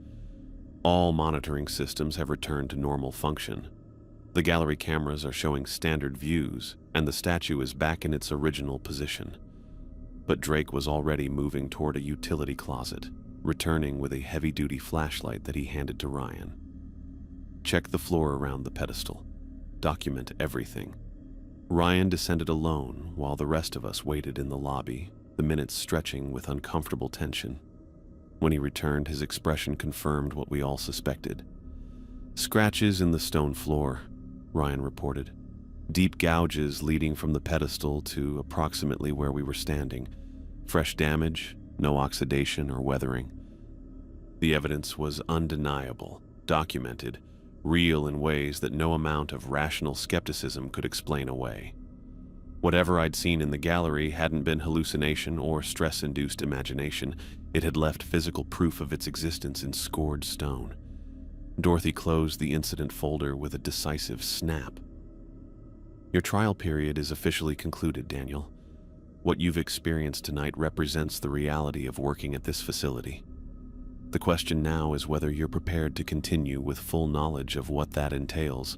All monitoring systems have returned to normal function. The gallery cameras are showing standard views, and the statue is back in its original position. But Drake was already moving toward a utility closet, returning with a heavy-duty flashlight that he handed to Ryan. Check the floor around the pedestal. Document everything. Ryan descended alone while the rest of us waited in the lobby, the minutes stretching with uncomfortable tension. When he returned, his expression confirmed what we all suspected. Scratches in the stone floor, Ryan reported. Deep gouges leading from the pedestal to approximately where we were standing. Fresh damage, no oxidation or weathering. The evidence was undeniable, documented, real in ways that no amount of rational skepticism could explain away. Whatever I'd seen in the gallery hadn't been hallucination or stress-induced imagination. It had left physical proof of its existence in scored stone. Dorothy closed the incident folder with a decisive snap. Your trial period is officially concluded, Daniel. What you've experienced tonight represents the reality of working at this facility. The question now is whether you're prepared to continue with full knowledge of what that entails.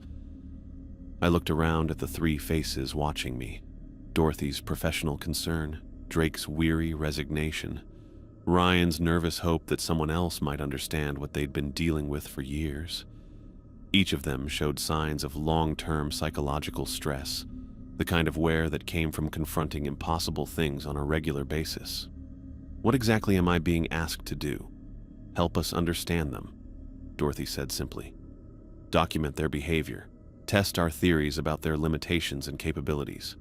I looked around at the three faces watching me. Dorothy's professional concern, Drake's weary resignation, Ryan's nervous hope that someone else might understand what they'd been dealing with for years. Each of them showed signs of long-term psychological stress, the kind of wear that came from confronting impossible things on a regular basis. What exactly am I being asked to do? Help us understand them, Dorothy said simply. Document their behavior. Test our theories about their limitations and capabilities.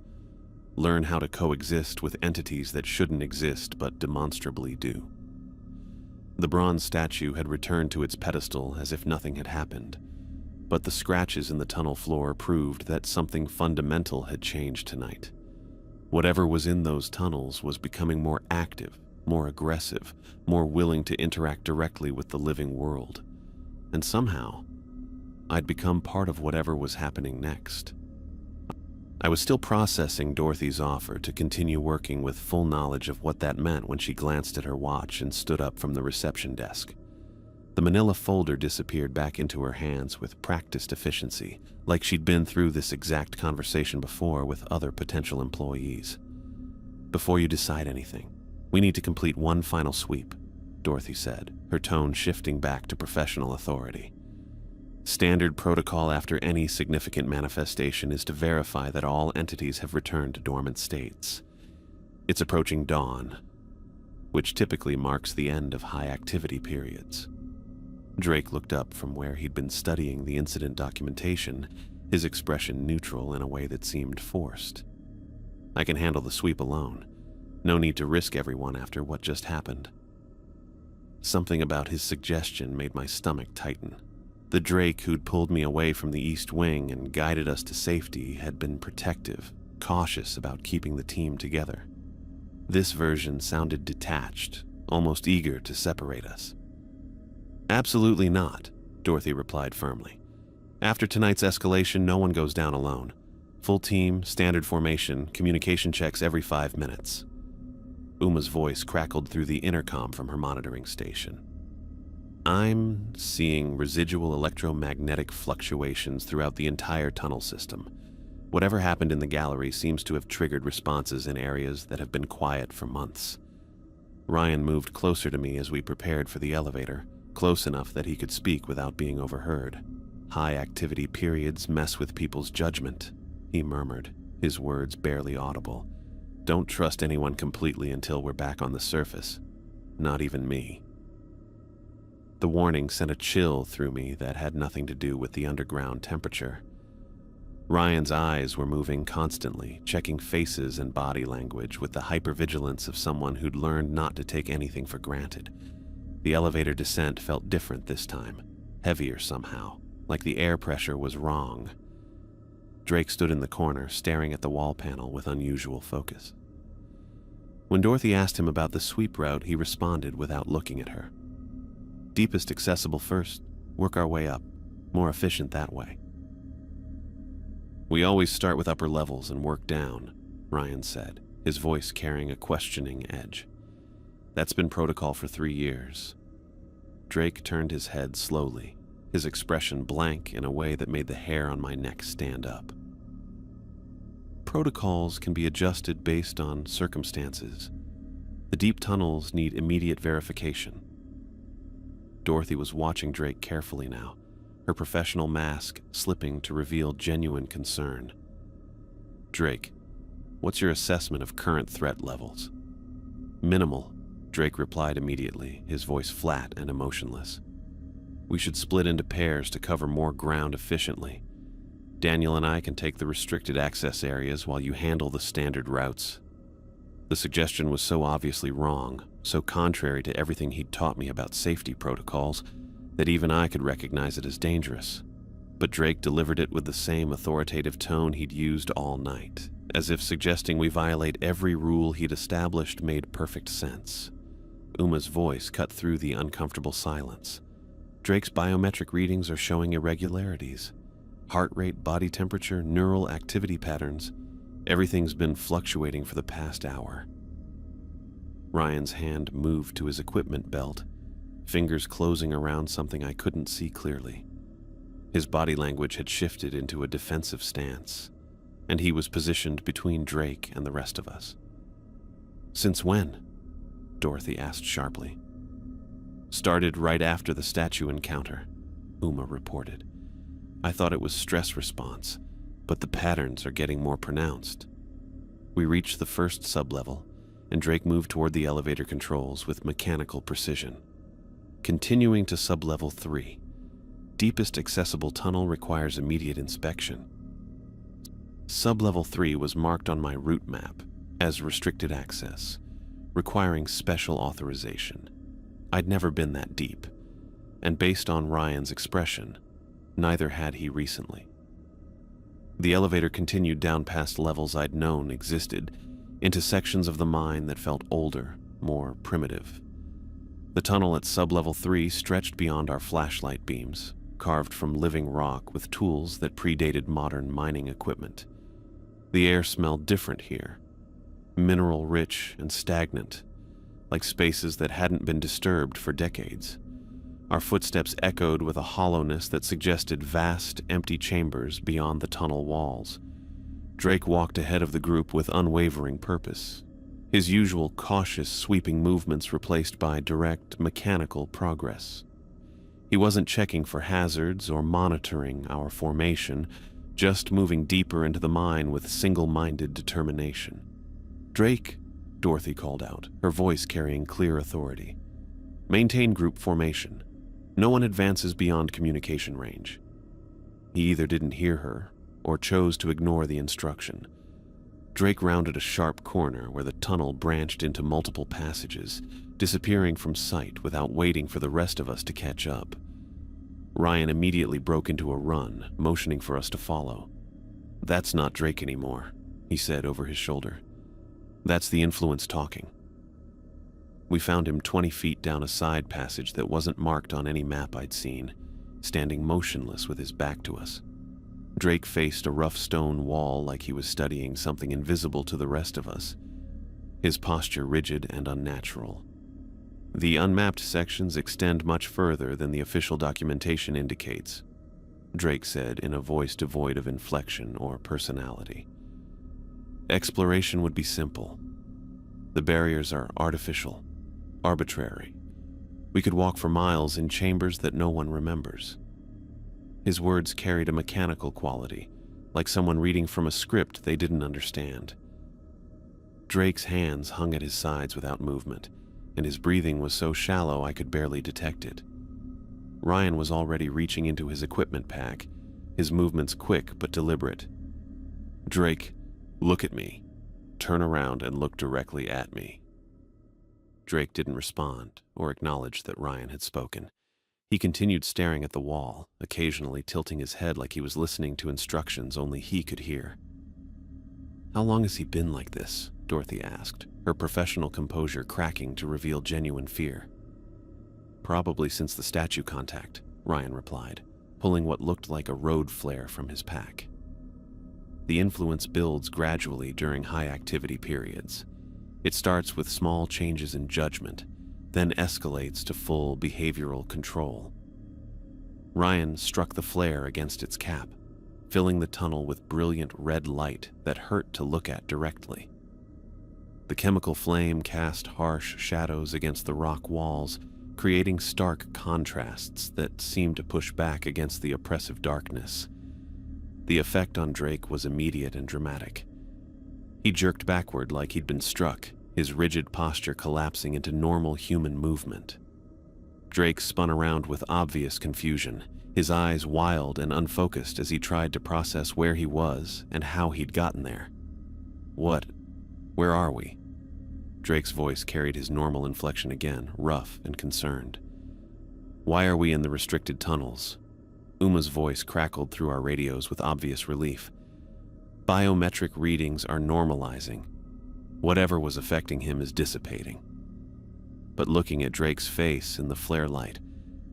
Learn how to coexist with entities that shouldn't exist but demonstrably do. The bronze statue had returned to its pedestal as if nothing had happened, but the scratches in the tunnel floor proved that something fundamental had changed tonight. Whatever was in those tunnels was becoming more active, more aggressive, more willing to interact directly with the living world. And somehow, I'd become part of whatever was happening next. I was still processing Dorothy's offer to continue working with full knowledge of what that meant when she glanced at her watch and stood up from the reception desk. The manila folder disappeared back into her hands with practiced efficiency, like she'd been through this exact conversation before with other potential employees. Before you decide anything, we need to complete one final sweep, Dorothy said, her tone shifting back to professional authority. Standard protocol after any significant manifestation is to verify that all entities have returned to dormant states. It's approaching dawn, which typically marks the end of high-activity periods. Drake looked up from where he'd been studying the incident documentation, his expression neutral in a way that seemed forced. I can handle the sweep alone. No need to risk everyone after what just happened. Something about his suggestion made my stomach tighten. The Drake who'd pulled me away from the East Wing and guided us to safety had been protective, cautious about keeping the team together. This version sounded detached, almost eager to separate us. Absolutely not, Dorothy replied firmly. After tonight's escalation, no one goes down alone. Full team, standard formation, communication checks every 5 minutes. Uma's voice crackled through the intercom from her monitoring station. I'm seeing residual electromagnetic fluctuations throughout the entire tunnel system. Whatever happened in the gallery seems to have triggered responses in areas that have been quiet for months. Ryan moved closer to me as we prepared for the elevator, close enough that he could speak without being overheard. High-activity periods mess with people's judgment, he murmured, his words barely audible. Don't trust anyone completely until we're back on the surface. Not even me. The warning sent a chill through me that had nothing to do with the underground temperature. Ryan's eyes were moving constantly, checking faces and body language with the hypervigilance of someone who'd learned not to take anything for granted. The elevator descent felt different this time, heavier somehow, like the air pressure was wrong. Drake stood in the corner, staring at the wall panel with unusual focus. When Dorothy asked him about the sweep route, he responded without looking at her. Deepest accessible first, work our way up. More efficient that way. We always start with upper levels and work down, Ryan said, his voice carrying a questioning edge. That's been protocol for 3 years. Drake turned his head slowly, his expression blank in a way that made the hair on my neck stand up. Protocols can be adjusted based on circumstances. The deep tunnels need immediate verification. Dorothy was watching Drake carefully now, her professional mask slipping to reveal genuine concern. Drake, what's your assessment of current threat levels? Minimal, Drake replied immediately, his voice flat and emotionless. We should split into pairs to cover more ground efficiently. Daniel and I can take the restricted access areas while you handle the standard routes. The suggestion was so obviously wrong, so contrary to everything he'd taught me about safety protocols, that even I could recognize it as dangerous. But Drake delivered it with the same authoritative tone he'd used all night, as if suggesting we violate every rule he'd established made perfect sense. Uma's voice cut through the uncomfortable silence. Drake's biometric readings are showing irregularities. Heart rate, body temperature, neural activity patterns. Everything's been fluctuating for the past hour. Ryan's hand moved to his equipment belt, fingers closing around something I couldn't see clearly. His body language had shifted into a defensive stance, and he was positioned between Drake and the rest of us. Since when? Dorothy asked sharply. Started right after the statue encounter, Uma reported. I thought it was stress response, but the patterns are getting more pronounced. We reached the first sublevel, and Drake moved toward the elevator controls with mechanical precision. Continuing to sublevel 3, deepest accessible tunnel requires immediate inspection. Sublevel 3 was marked on my route map as restricted access, requiring special authorization. I'd never been that deep, and based on Ryan's expression, neither had he recently. The elevator continued down past levels I'd known existed, into sections of the mine that felt older, more primitive. The tunnel at sublevel 3 stretched beyond our flashlight beams, carved from living rock with tools that predated modern mining equipment. The air smelled different here, mineral-rich and stagnant, like spaces that hadn't been disturbed for decades. Our footsteps echoed with a hollowness that suggested vast, empty chambers beyond the tunnel walls. Drake walked ahead of the group with unwavering purpose, his usual cautious, sweeping movements replaced by direct, mechanical progress. He wasn't checking for hazards or monitoring our formation, just moving deeper into the mine with single-minded determination. Drake, Dorothy called out, her voice carrying clear authority. Maintain group formation. No one advances beyond communication range. He either didn't hear her or chose to ignore the instruction. Drake rounded a sharp corner where the tunnel branched into multiple passages, disappearing from sight without waiting for the rest of us to catch up. Ryan immediately broke into a run, motioning for us to follow. "That's not Drake anymore," he said over his shoulder. "That's the influence talking." We found him 20 feet down a side passage that wasn't marked on any map I'd seen, standing motionless with his back to us. Drake faced a rough stone wall like he was studying something invisible to the rest of us, his posture rigid and unnatural. The unmapped sections extend much further than the official documentation indicates, Drake said in a voice devoid of inflection or personality. Exploration would be simple. The barriers are artificial, arbitrary. We could walk for miles in chambers that no one remembers. His words carried a mechanical quality, like someone reading from a script they didn't understand. Drake's hands hung at his sides without movement, and his breathing was so shallow I could barely detect it. Ryan was already reaching into his equipment pack, his movements quick but deliberate. "Drake, look at me. Turn around and look directly at me." Drake didn't respond or acknowledge that Ryan had spoken. He continued staring at the wall, occasionally tilting his head like he was listening to instructions only he could hear. "How long has he been like this?" Dorothy asked, her professional composure cracking to reveal genuine fear. "Probably since the statue contact," Ryan replied, pulling what looked like a road flare from his pack. The influence builds gradually during high-activity periods. It starts with small changes in judgment, then escalates to full behavioral control. Ryan struck the flare against its cap, filling the tunnel with brilliant red light that hurt to look at directly. The chemical flame cast harsh shadows against the rock walls, creating stark contrasts that seemed to push back against the oppressive darkness. The effect on Drake was immediate and dramatic. He jerked backward like he'd been struck, his rigid posture collapsing into normal human movement. Drake spun around with obvious confusion, his eyes wild and unfocused as he tried to process where he was and how he'd gotten there. Where are we?" Drake's voice carried his normal inflection again, rough and concerned. "Why are we in the restricted tunnels?" Uma's voice crackled through our radios with obvious relief. "Biometric readings are normalizing. Whatever was affecting him is dissipating." But looking at Drake's face in the flare light,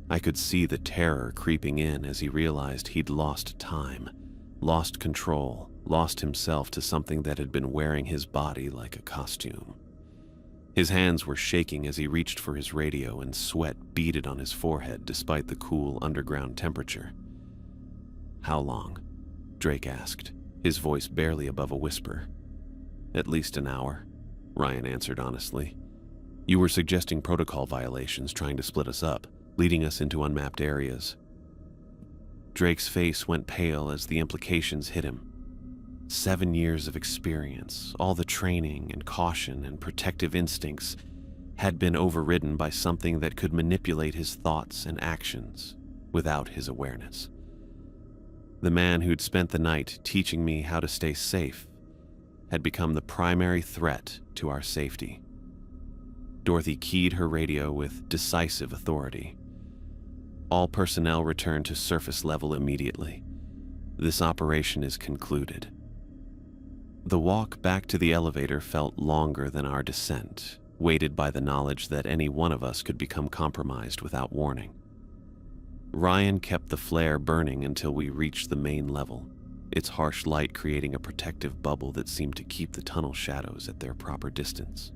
I could see the terror creeping in as he realized he'd lost time, lost control, lost himself to something that had been wearing his body like a costume. His hands were shaking as he reached for his radio, and sweat beaded on his forehead despite the cool underground temperature. "How long?" Drake asked, his voice barely above a whisper. "At least an hour," Ryan answered honestly. "You were suggesting protocol violations, trying to split us up, leading us into unmapped areas." Drake's face went pale as the implications hit him. 7 years of experience, all the training and caution and protective instincts had been overridden by something that could manipulate his thoughts and actions without his awareness. The man who'd spent the night teaching me how to stay safe had become the primary threat to our safety. Dorothy keyed her radio with decisive authority. "All personnel return to surface level immediately. This operation is concluded." The walk back to the elevator felt longer than our descent, weighted by the knowledge that any one of us could become compromised without warning. Ryan kept the flare burning until we reached the main level, its harsh light creating a protective bubble that seemed to keep the tunnel shadows at their proper distance.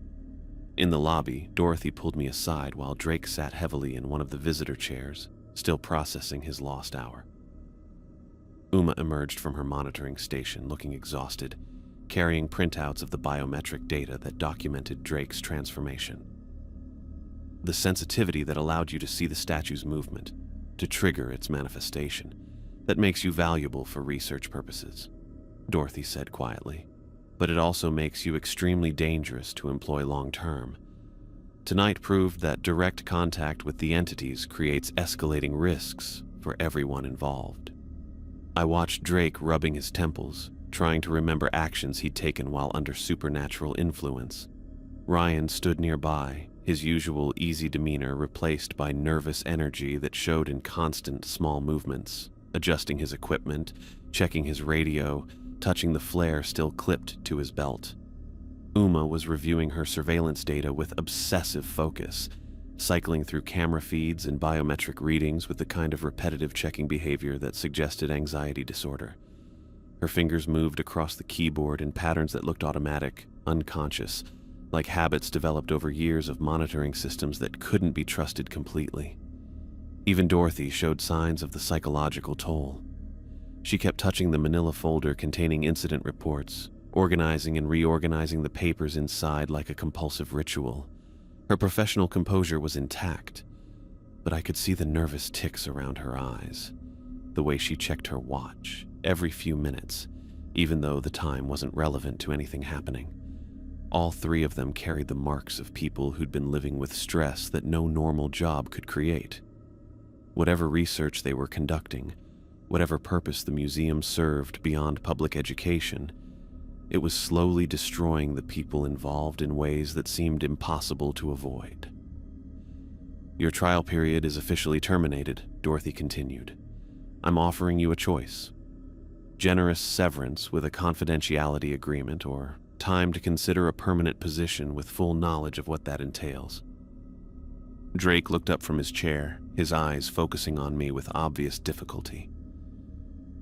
In the lobby, Dorothy pulled me aside while Drake sat heavily in one of the visitor chairs, still processing his lost hour. Uma emerged from her monitoring station looking exhausted, carrying printouts of the biometric data that documented Drake's transformation. The sensitivity that allowed you to see the statue's movement, to trigger its manifestation, that makes you valuable for research purposes, Dorothy said quietly. But it also makes you extremely dangerous to employ long-term. Tonight proved that direct contact with the entities creates escalating risks for everyone involved. I watched Drake rubbing his temples, trying to remember actions he'd taken while under supernatural influence. Ryan stood nearby, his usual easy demeanor replaced by nervous energy that showed in constant small movements, adjusting his equipment, checking his radio, touching the flare still clipped to his belt. Uma was reviewing her surveillance data with obsessive focus, cycling through camera feeds and biometric readings with the kind of repetitive checking behavior that suggested anxiety disorder. Her fingers moved across the keyboard in patterns that looked automatic, unconscious, like habits developed over years of monitoring systems that couldn't be trusted completely. Even Dorothy showed signs of the psychological toll. She kept touching the manila folder containing incident reports, organizing and reorganizing the papers inside like a compulsive ritual. Her professional composure was intact, but I could see the nervous ticks around her eyes, the way she checked her watch every few minutes, even though the time wasn't relevant to anything happening. All three of them carried the marks of people who'd been living with stress that no normal job could create. Whatever research they were conducting, whatever purpose the museum served beyond public education, it was slowly destroying the people involved in ways that seemed impossible to avoid. "Your trial period is officially terminated," Dorothy continued. "I'm offering you a choice. Generous severance with a confidentiality agreement, or time to consider a permanent position with full knowledge of what that entails." Drake looked up from his chair, his eyes focusing on me with obvious difficulty.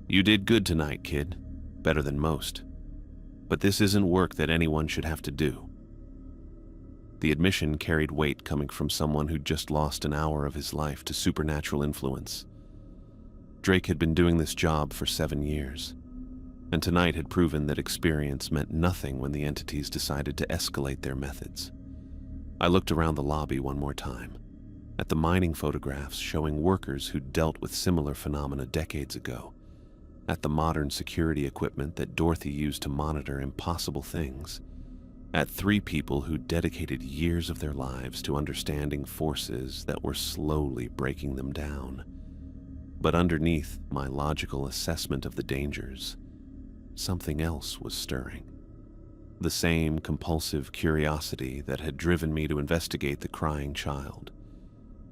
"You did good tonight, kid. Better than most. But this isn't work that anyone should have to do." The admission carried weight coming from someone who'd just lost an hour of his life to supernatural influence. Drake had been doing this job for 7 years, and tonight had proven that experience meant nothing when the entities decided to escalate their methods. I looked around the lobby one more time, at the mining photographs showing workers who'd dealt with similar phenomena decades ago, at the modern security equipment that Dorothy used to monitor impossible things, at 3 people who dedicated years of their lives to understanding forces that were slowly breaking them down. But underneath my logical assessment of the dangers, something else was stirring. The same compulsive curiosity that had driven me to investigate the crying child,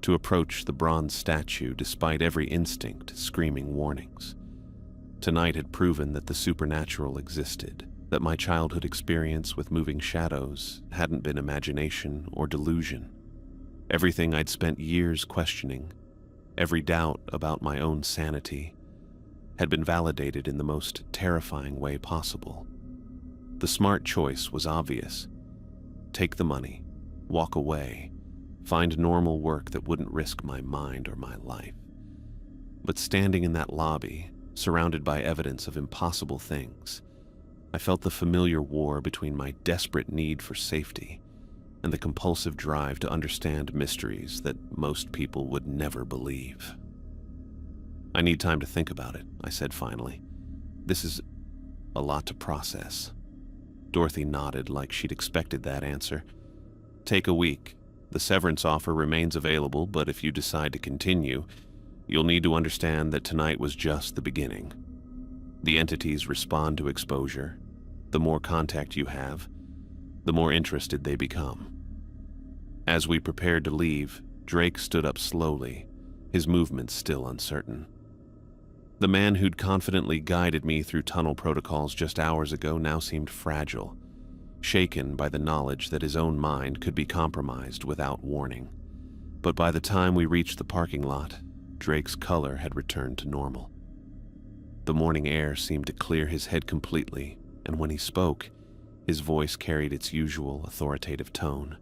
to approach the bronze statue despite every instinct screaming warnings. Tonight had proven that the supernatural existed, that my childhood experience with moving shadows hadn't been imagination or delusion. Everything I'd spent years questioning, every doubt about my own sanity, had been validated in the most terrifying way possible. The smart choice was obvious. Take the money, walk away, find normal work that wouldn't risk my mind or my life. But standing in that lobby, surrounded by evidence of impossible things, I felt the familiar war between my desperate need for safety and the compulsive drive to understand mysteries that most people would never believe. "I need time to think about it," I said finally. "This is a lot to process." Dorothy nodded like she'd expected that answer. "Take a week. The severance offer remains available, but if you decide to continue, you'll need to understand that tonight was just the beginning. The entities respond to exposure. The more contact you have, the more interested they become." As we prepared to leave, Drake stood up slowly, his movements still uncertain. The man who'd confidently guided me through tunnel protocols just hours ago now seemed fragile, shaken by the knowledge that his own mind could be compromised without warning. But by the time we reached the parking lot, Drake's color had returned to normal. The morning air seemed to clear his head completely, and when he spoke, his voice carried its usual authoritative tone.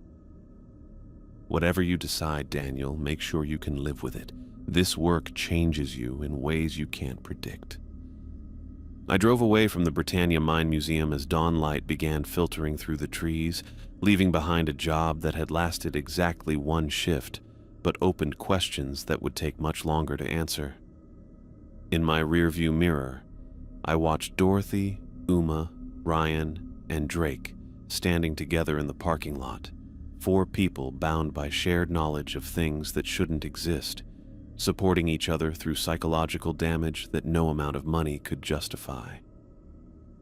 "Whatever you decide, Daniel, make sure you can live with it. This work changes you in ways you can't predict." I drove away from the Britannia Mine Museum as dawn light began filtering through the trees, leaving behind a job that had lasted exactly 1 shift, but opened questions that would take much longer to answer. In my rearview mirror, I watched Dorothy, Uma, Ryan, and Drake standing together in the parking lot, 4 people bound by shared knowledge of things that shouldn't exist, supporting each other through psychological damage that no amount of money could justify.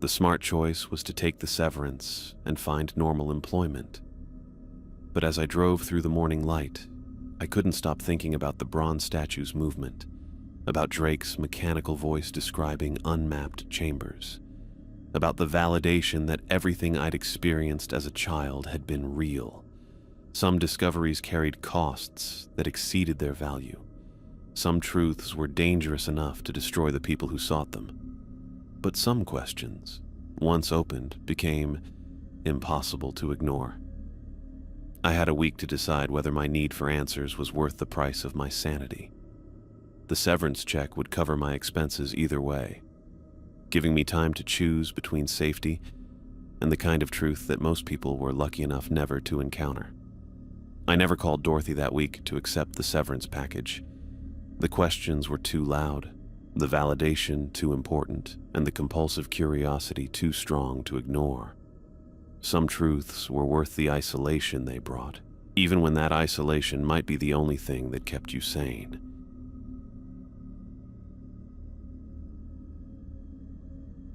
The smart choice was to take the severance and find normal employment. But as I drove through the morning light, I couldn't stop thinking about the bronze statue's movement, about Drake's mechanical voice describing unmapped chambers, about the validation that everything I'd experienced as a child had been real. Some discoveries carried costs that exceeded their value. Some truths were dangerous enough to destroy the people who sought them. But some questions, once opened, became impossible to ignore. I had a week to decide whether my need for answers was worth the price of my sanity. The severance check would cover my expenses either way, giving me time to choose between safety and the kind of truth that most people were lucky enough never to encounter. I never called Dorothy that week to accept the severance package. The questions were too loud, the validation too important, and the compulsive curiosity too strong to ignore. Some truths were worth the isolation they brought, even when that isolation might be the only thing that kept you sane.